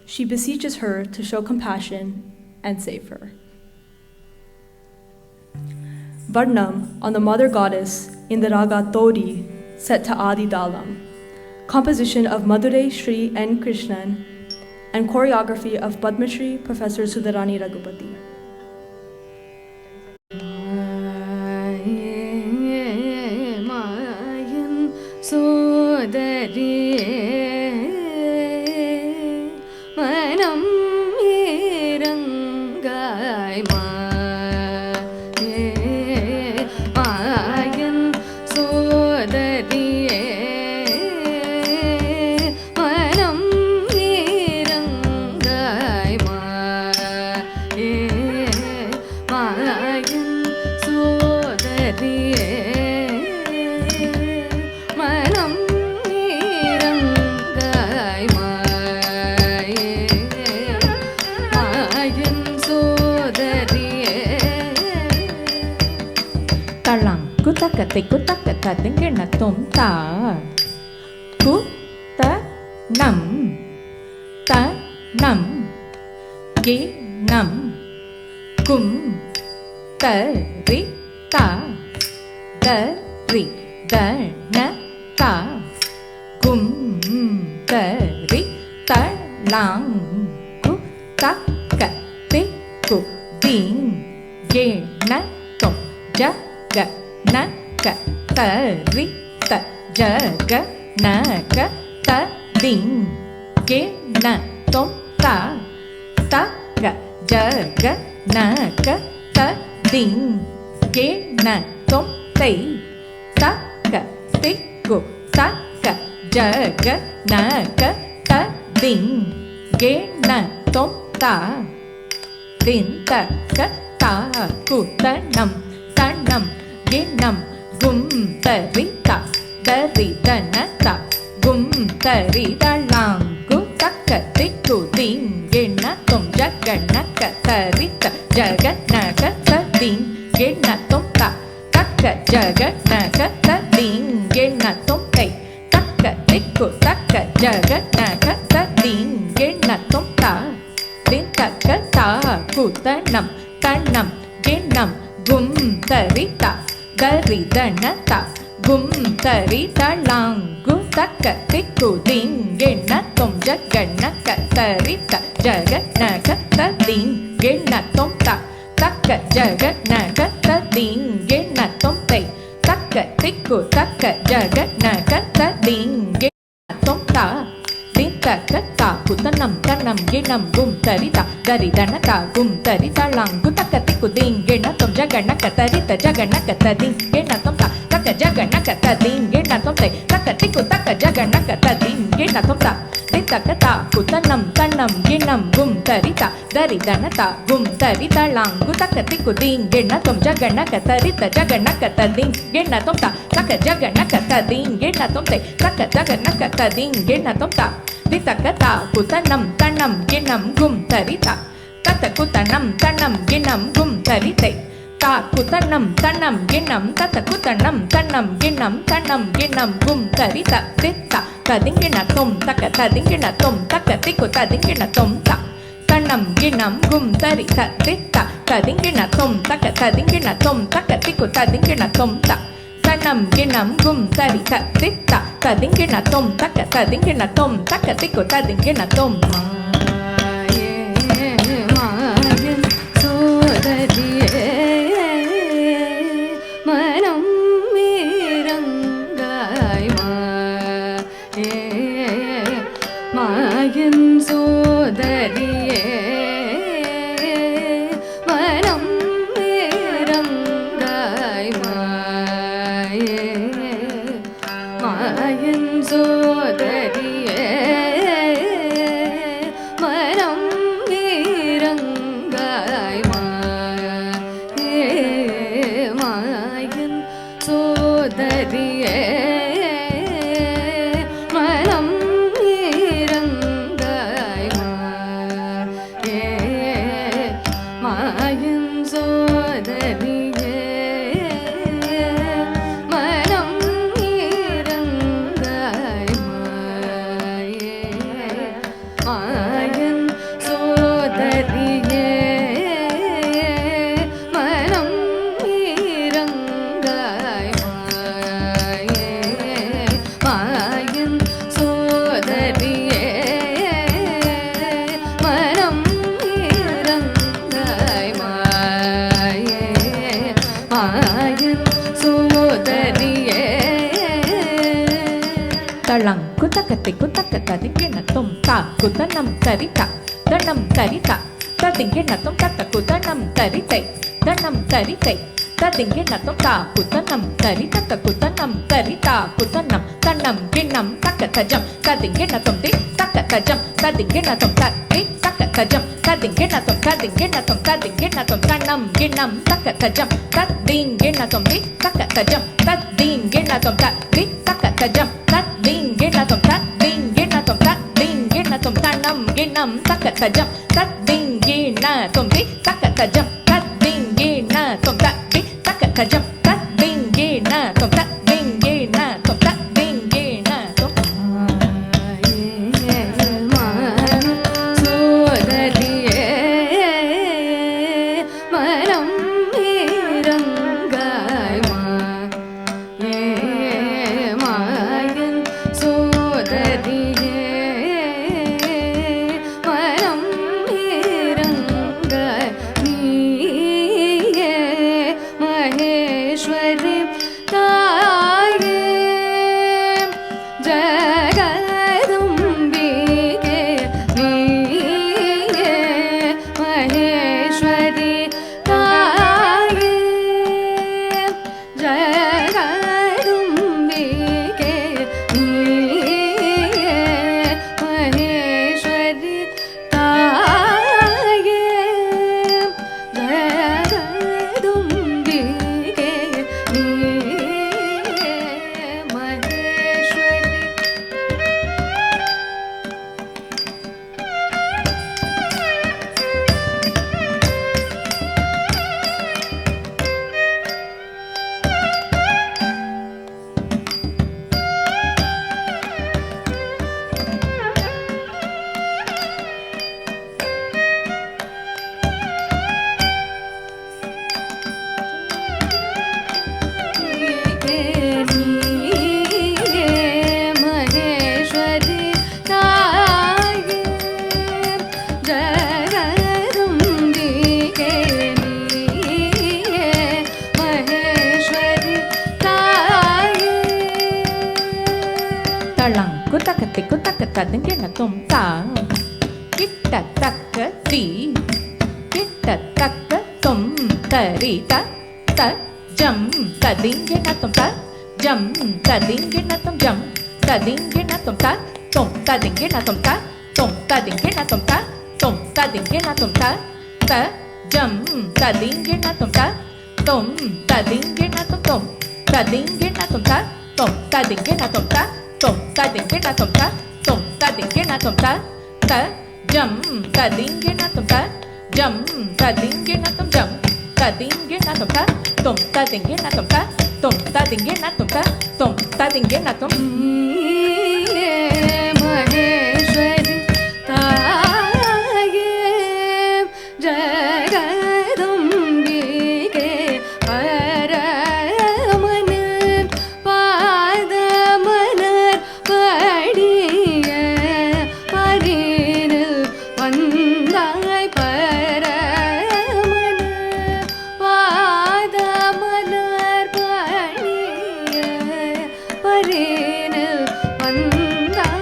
She beseeches her to show compassion and save her. Varnam on the mother goddess in the raga Todi, set to Adi Dalam. Composition of Madurai Sri N. Krishnan and choreography of Padma Shri Professor Sudharani Raghupati. Kutakata tingena tom ta nam ta nam ge nam kum ta ri ta da ri da na ta kum ta ri ta lang ku ta ka ti ku ding ge na tom ja ga na ka ta ri ta ja ga na ka ta ding ge na tom ta ta ga ja ga na ka ta ding ge na tom tei ta ga ti gu ta ga ja ga na ka ta ding ge na tom ta din ta ka ta ku ta nam ge nam gum ta ri ta da ri da na ta gum ta ri da lang gu ta ka ti ku ding ge na tom ja ga na ka ta ri ta ja ga na ka ta ding ge na tom ta ta ka ja ga na ka ta ding ge na tom tei ta ka ti ku ta ka ja ga na ka ta ding ge na tom ta din ta ka ta ku ta nam ge nam gum ta ri ta da ri da na ta gum ta ri ta lang gu ta ka ti ku ding ge na tom ja ga na ka ta ri ta ja ga na ka ta ding ge na tom ta ta ka ja ga na ka ta ding ge na tom tei ta ka ti ku ta ka ja ga na ka ta ding ge na tom ta din ta ka ta ku ta nam ge nam gum ta ri ta da ri da na ta gum ta ri ta lang gu ta ka ti ku ding ge na tom ja ga na ka ta ri ta ja ga na ka ta ding ge na tom ta ta ka ja ga na ka ta ding ge na tom tei ta ka ti ku ta ka ja ga na ka ta ding ge na tom ta din ta ka ta ku ta nam ge nam gum ta ri ta da ri da na ta gum ta ri ta lang gu ta ka ti ku ding ge na tom ja ga na ka ta ri ta ja ga na ka ta ding ge na tom ta ta ka ja ga na ka ta ding ge na tom tei ta ka ja ga na ka ta ding ge na tom ta din ta ka ta ku ta nam ge nam gum ta ri ta ta ta ku ta nam ge nam gum ta ri tei ta ku ta nam ge nam ta ta ku ta nam ge nam ge nam gum ta ri ta ti ta ding ge na tom ta ka ta ding ge na tom ta ka ti ku ta ding ge na tom ta nam ge nam gum ta ri ta ti ta ding ge na tom ta ka ta ding ge na tom ta ka ti ku ta ding ge na tom ta nam ge nam gum ta ri ta ti ta ding ge na tom ta ka ta ding ge na tom ta ka ti ku ta ding ge na tom மாயன் சோதரியே திக்கு தக்க ததிங்கிணத்தும் தா குதனம் தரிதா தனம் தரிதா ததிங்கிணத்தும் தக்க குதனம் தரிதை தனம் தரிதை ததிங்கிணத்தும் தா குதனம் தரிதக்க குதனம் தரிதா குதனம் தன்னம் கிண்ணம் தக்க தஜம் ததிங்கிணத்தும் தி தக்க தஜம் ததிங்கிணத்தும் தரி தக்க தஜம் ததிங்கிணத்தும் ததிங்கிணத்தும் ததிங்கிணத்தும் தன்னம் கிண்ணம் தக்க தஜம் ததிங்கிணத்தும் தி தக்க தஜம் ததிங்கிணத்தும் தரி தக்க தஜம் ததிங்கிணத்தும் ததிங்கிணத்தும் ததிங்கிணத்தும் தன்னம் கிண்ணம் தக்க தஜம் ததிங்கிணத்தும் தி தக்க தஜம் ததிங்கிணத்தும் தரி தக்க தஜம் ததிங்கிணத்தும் ததிங்கிணத்தும் ததிங்கிணத்தும் சோதரியே மனம் இறங்காய் மாயன் சோதரியே மனம் இறங்காய் நீயே மகேஸ்வரி தாயே ஜகதும்பிகே நீயே மகேஸ்வரி தாயே ஜகதும்பிகே நீயே மகேஸ்வரி தாயே ஜகதும்பிகே நீயே மகேஸ்வரி நீயே மகேஸ்வரி தாயே ஜகதும்பிகே நீயே மகேஸ்வரி தாயே தளங் குதக்க திக்கு தக்க ததிங்கிணத்தும் தா கிட்ட தக்க தி கிட்ட தக்க தும் தரி த த ஜம் ததிங்கிணத்தும் த ஜம் ததிங்கிணத்தும் ஜம் ததிங்கிணத்தும் த தும் ததிங்கிணத்தும் த தும் ததிங்கிணத்தும் த தும் ததிங்கிணத்தும் த த ஜம் ததிங்கிணத்தும் த தும் ததிங்கிணத்தும் தும் ததிங்கிணத்தும் த தும் ததிங்கிணத்தும் த தும் ததிங்கிணத்தும் த தும் ததிங்கிணத்தும் த த ஜம் ததிங்கிணத்தும் த ஜம் ததிங்கிணத்தும் ஜம் ததிங்கிணத்தும் த தும் ததிங்கிணத்தும் த தும் ததிங்கிணத்தும் த தும் ததிங்கிணத்தும் நீயே மகேஸ்வரி தாயே ஜகதும்பிகே பரமனின் பாதமலர் படிய பரினில் வந்தாய் பரமனின் பாதமலர் படிய பரினில் வந்தாய்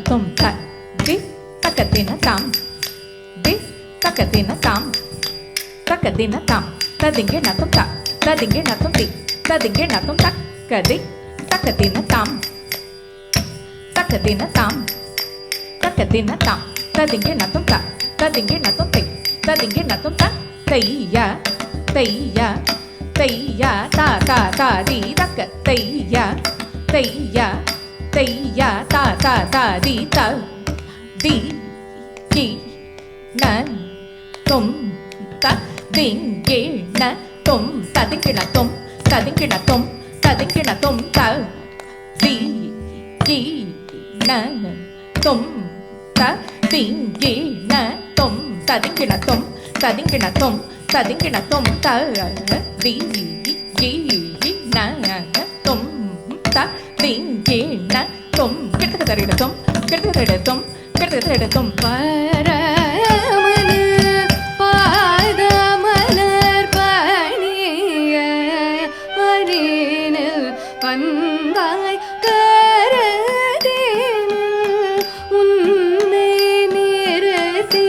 tum ta di takatina tam di takatina tam takatina tam tadingena tum ta tadingena tum ti tadingena tum tak kadi takatina tam takatina tam takatina tam tadingena tum ta tadingena tum ti tadingena tum tak tayya tayya tayya ta ta ta di tak tayya tayya tayya ta ta ta di ta di ki na tum ta ding ge na tum ta ding ge na tum ta ding ge na tum ta ding ge na tum ta di ki na tum ta ding ge na tum ta ding ge na tum ta ding ge na tum ta ding ge na tum ta di ki na tum ta ding ge na tum kitta tarida tum kitta tarida tum kitta tarida tum பரமன பாதமலர் பணிய மறினில் வந்தாய் கரதினில் உன்னை நிறுத்தி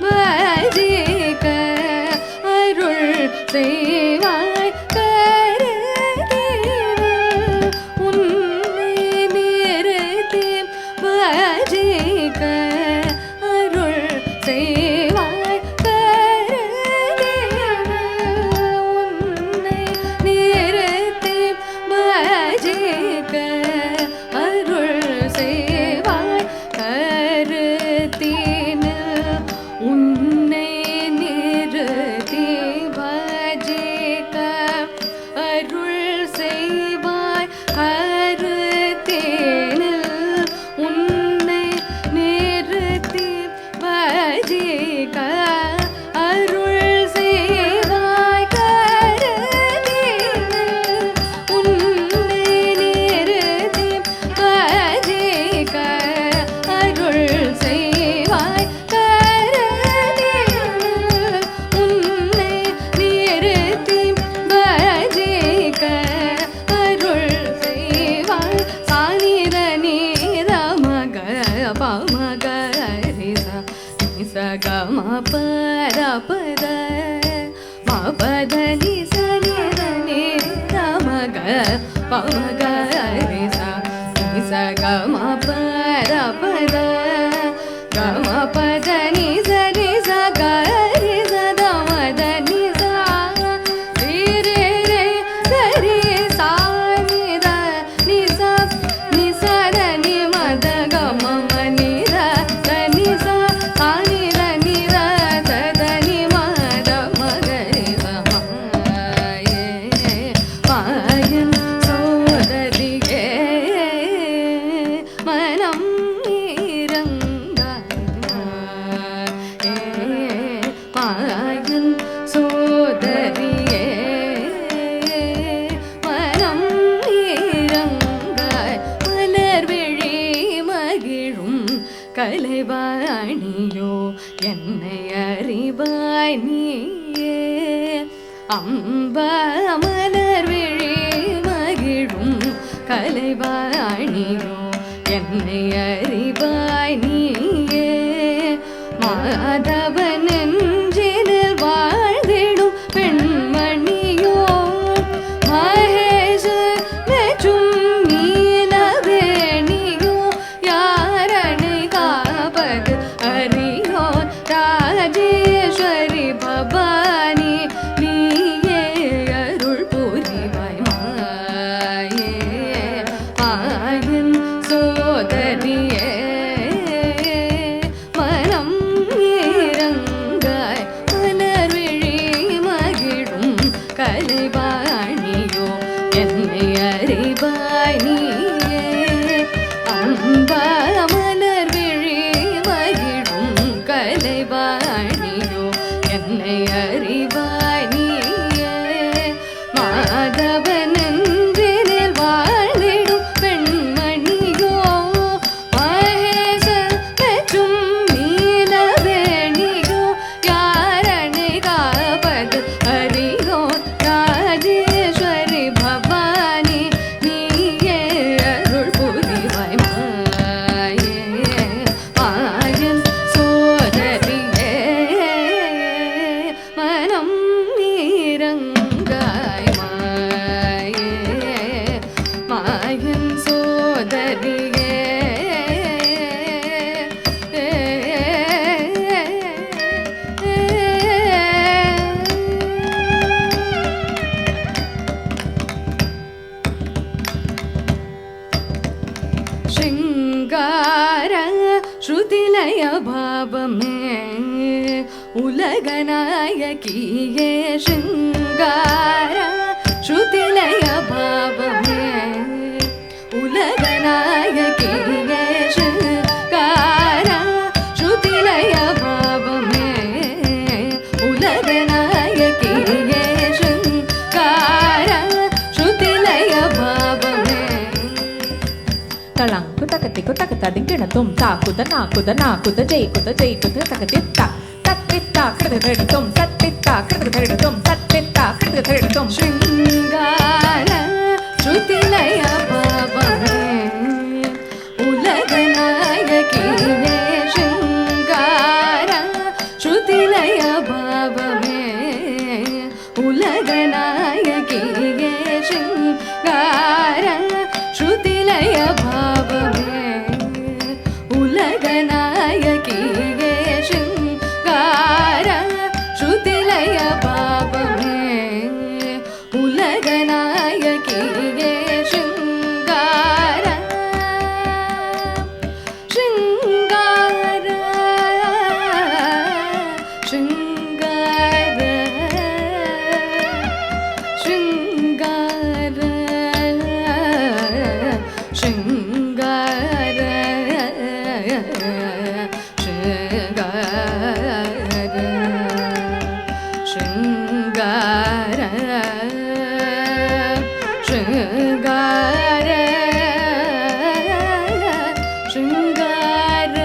பஜிக்க அருள் செய்வாய் கரதினில் உன்னை நிறுத்தி பஜிக்க அருள் செய்வாய் கரதினில் உன்னை நிறுத்தி பஜிக்க அருள் செய்வாய் கரதினில் உன்னை நிறுத்தி பஜிக்க அருள் செய்வாய் கரதினில் உன்னை நிறுத்தி பஜிக்க அருள் செய்வாய் கரதினில் உன்னை நிறுத்தி பஜிக்க அருள் செய்வாய் கரதினில் உன்னை நிறுத்தி பஜிக்க அருள் செய்வாய் சானித நீர மக பமக ரிச நிச கம பர பத மபத நிச நித நீர மக பமக ரிச நிச கம பர பத கம பத நிச நிச கரி சத மத நிச ரே ரே சரி சா நித நிச நிச த நி மத கம நித த நிச சா நித நித த த நி மத மகரி மாயே மாயன் சோதரியே மனம் இறங்காய் மாயன் சோதரியே மனம் இறங்காய் மலர் விழி மகிழும் கலைவாணியோ என்னை அறிவாய் நீயே அம்ப மலர் விழி மகிழும் கலைவாணியோ என்னை அறிவாய் நீயே மாதவ நெஞ்சினில் வாழ்ந்திடும் பெண்மணியோ மகேஷ மெச்சும் நீலவேணியோ யாரணை காப்பது அறியோ ராஜேஸ்வரி பவானி நீயே அருள் புரிவாய் மாயே மாயன் சோதரியே மனம் இறங்காய் மலர் விழி மகிழும் கலைவாணியோ என்னை அறிவாய் நீயே அம்ப மலர் விழி மகிழும் கலைவாணியோ என்னை அறிவாய் நீயே மாதவ நெஞ்சினில் வாழ்ந்திடும் பெண்மணியோ மகேச மெச்சும் நீலவேணியோ யாரணை காப்பது அறியோ ராஜேஸ்வரி பவானி நீயே அருள் புரிவாய் மாயே श्रुतिलय भाव में उलगनायकीये शृंगार श्रुतिलय भाव में उलगनायकीये शृंगार श्रुतिलय भाव में उलगनायकीये शृंगार श्रुतिलय भाव में तळांकु तकतिकु तकतदिंगिणतुं ताकुद जै कुद तकतित्ता तत्तित्ता कृतधरितुं सत्तित्ता कृतधरितुं सत्तित्ता कृतधरितुं शृंगार श्रुतिलय भाव में उलगनायकीये शृंगार श्रुतिलय भाव में उलगनायकीये शृंगार श्रुतिलय भाव में उलगनायकीये शृंगार श्रुतिलय भाव में उलगनायकीये शृंगार शृंगार शृंगार शृंगार शृंगार शृंगार शृंगार शृंगार शृंगार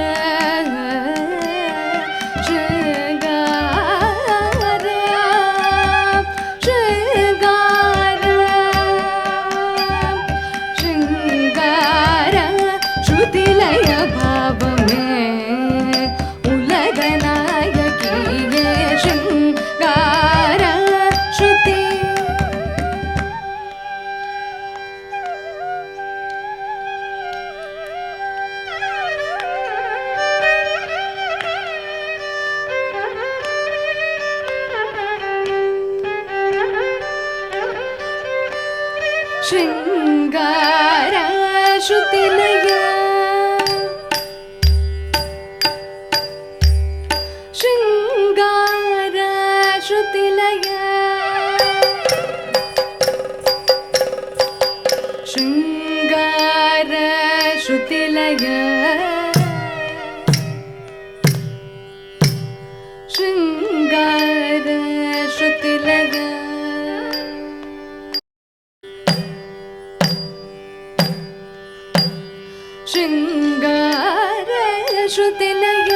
शृंगार शृंगार श्रुतिलय भाव में उलगनायकीये शृंगार श्रुति शृंगार श्रुतिलय शृंगार श्रुतिलय शृंगार श्रुतिलय शृंगार श्रुतिलय शृंगार श्रुतिलय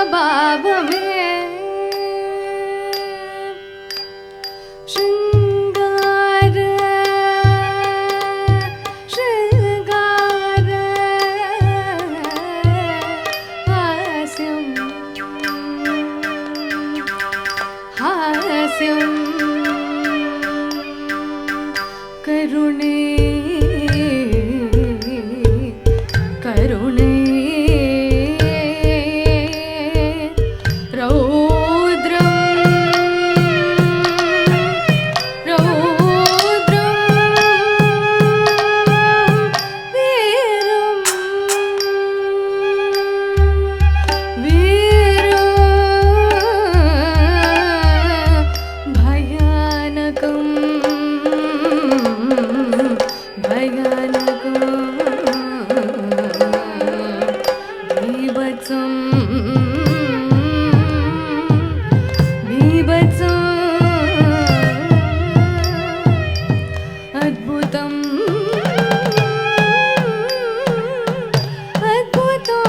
ரசபாபமே ஸ்ருங்கார ஸ்ருங்கார ஹாஸ்யம் ஹாஸ்யம் கருணை கருணை ரௌத்ரம் ரௌத்ரம் வீரம் வீரம் భయానకం భయానకం బీభత్సం బీభత్సం అద్భుతం అద్భుతం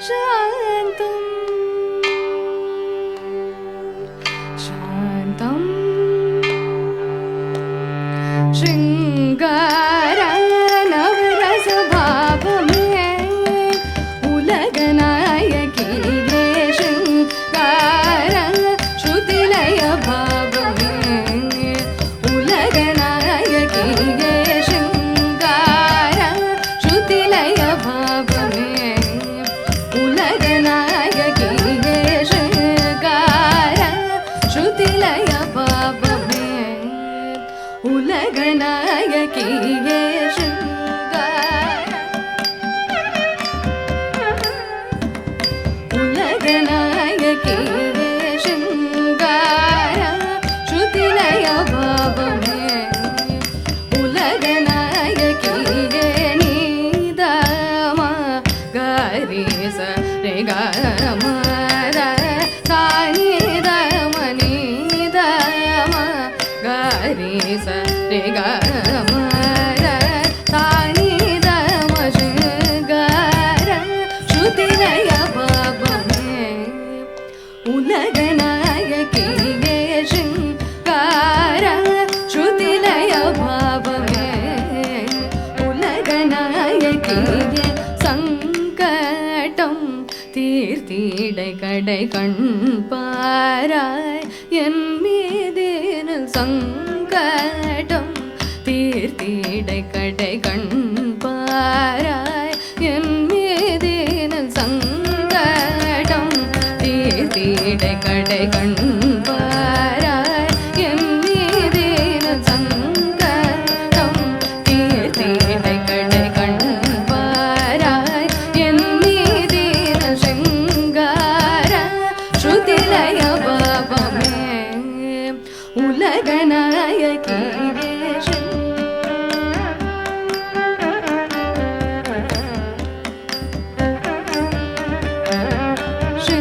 శాంతం శాంతం శృంగార నవరసభావమే ఉలగనాయకిగే శృంగార శృతిలయ భావమే ఉలగనాయకిగే శృంగార శృతిలయ భావమే ఉలగనాయకిగే శృంగార శృతిలయ భావమే ఉలగనాయకిగే శృంగార ఉలగనాయకిగే శృంగార శృతిలయ భావమే ఉలగనాయకిగే నీదమ గరి స రే గ మ ర సా ని ద మ ని ద మ గరి స రే గ మ ర సా ని ద మ శృంగార శృతిలయ భావమే ఉలగనాయకిగే శృంగార శృతిలయ భావమే ఉలగనాయకిగే சங்கடம் தீர்த்திடை கடை கண் பாராய் என் மீதேனல் சங்கடம் தீர்த்திடை கடை கண் பாராய் என் மீதேனல் சங்கடம் தீர்த்திடை கடை கண் பாராய் என் மீதேனல் சங்கடம் தீர்த்திடை கடை கண் பாராய் என் மீதேனல் శృంగార శృతిలయ భావమే ఉలగనాయకిగే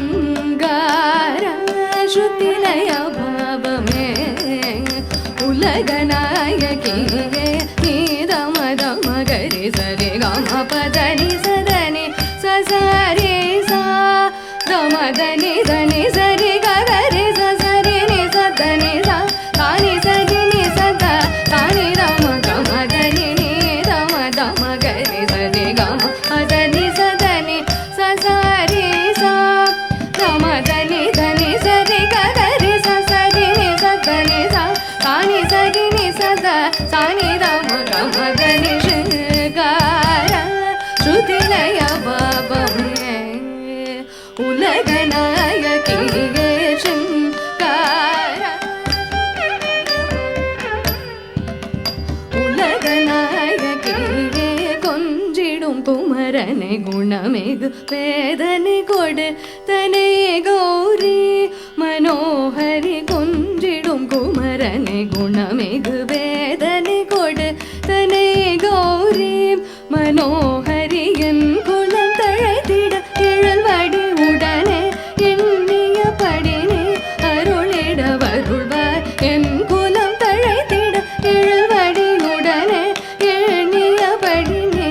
శృంగార శృతిలయ భావమే ఉలగనాయకిగే నీదమ దమ గరి సరి గమ పదని సదని ససరి సా దమదని దని సరి గరి సరి ని సదని సా తాని సరి ని సద తాని దమ గమ దని ని దమ దమ గరి సరి గమ పదని సదని ససరి సా దమదని దని సరి గరి సరి ని సదని సా తాని సరి ని సద తాని దమ గమ దని శృంగార శృతిలయ భావమే ఉలగనాయకిగే శృంగార உலகநாயகியே கொஞ்சிடும் குமரனை குணமிகு வேதனை கொடு தனை கௌரி மனோஹரி கொஞ்சிடும் குமரனை குணமிகு வேதனை கொடு தனை கௌரி மனோஹரி என் குலம் தழைத்திட இழல்வடி உடனே எண்ணிய படினே அருளிட வருள்வார் என் குலம் தழைத்திட இழல்வடி உடனே எண்ணிய படினே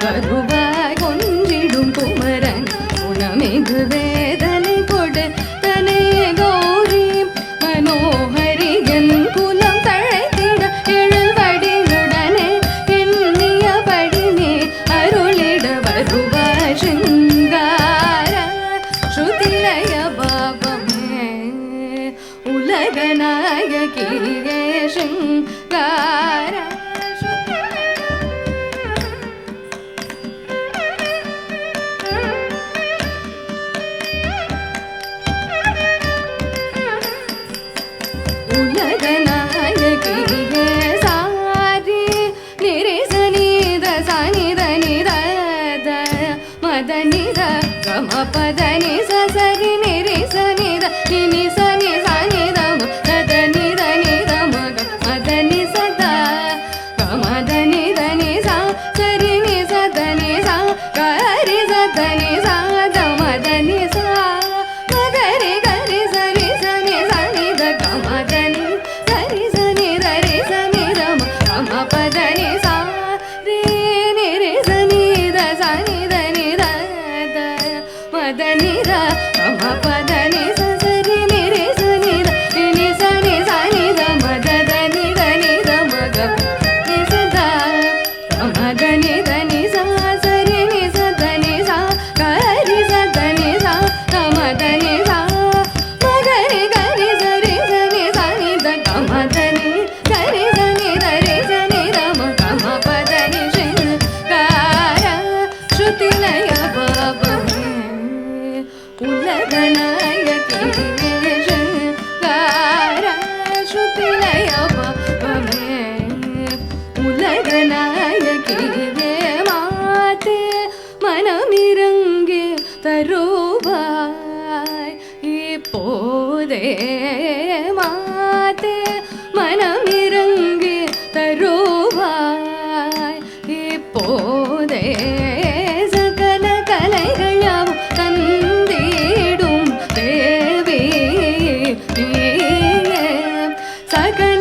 வருவாய் நாயகியே சிங்கார உலக நாயகியே சாரி நிரேச நீத சனித நித மதனித கம பதனி சரி நிரேச நித நினி சனி சனித மத நித நித மக மதனி சதா கமதனி தனி சா சரி நி சதனி சா கரி சதனி சா மதனி சா மகரி கரி சரி சனி சனி த கமதனி சரி சனி ரி சனி ரம கம பதனி சா ரே நி ரி சனி த சனி த நி த த மதனி ர கம பதனி ச சரி நி ரி சனி த நி சனி சனி த மத த நி த மக நி ச த கமதனி த நி சா சரி நி ச த நி சா கரி ச த நி சா கமதனி சா மகரி கரி சரி சனி சனி த கமதனி கரி சனி த ரி சனி ரம கம பதனி சிங்கார ஸ்ருதி லய பாபமே உலக நாயகியே சிங்கார ஸ்ருதி லய பாபமே உலக நாயகியே மாதே மனமிரங்கே தருவாய் இப்போதே மாதே மனமிரங்கே தருவாய் இப்போதே சகல கலைகளும் தந்திடும் தேவி நீயே சகல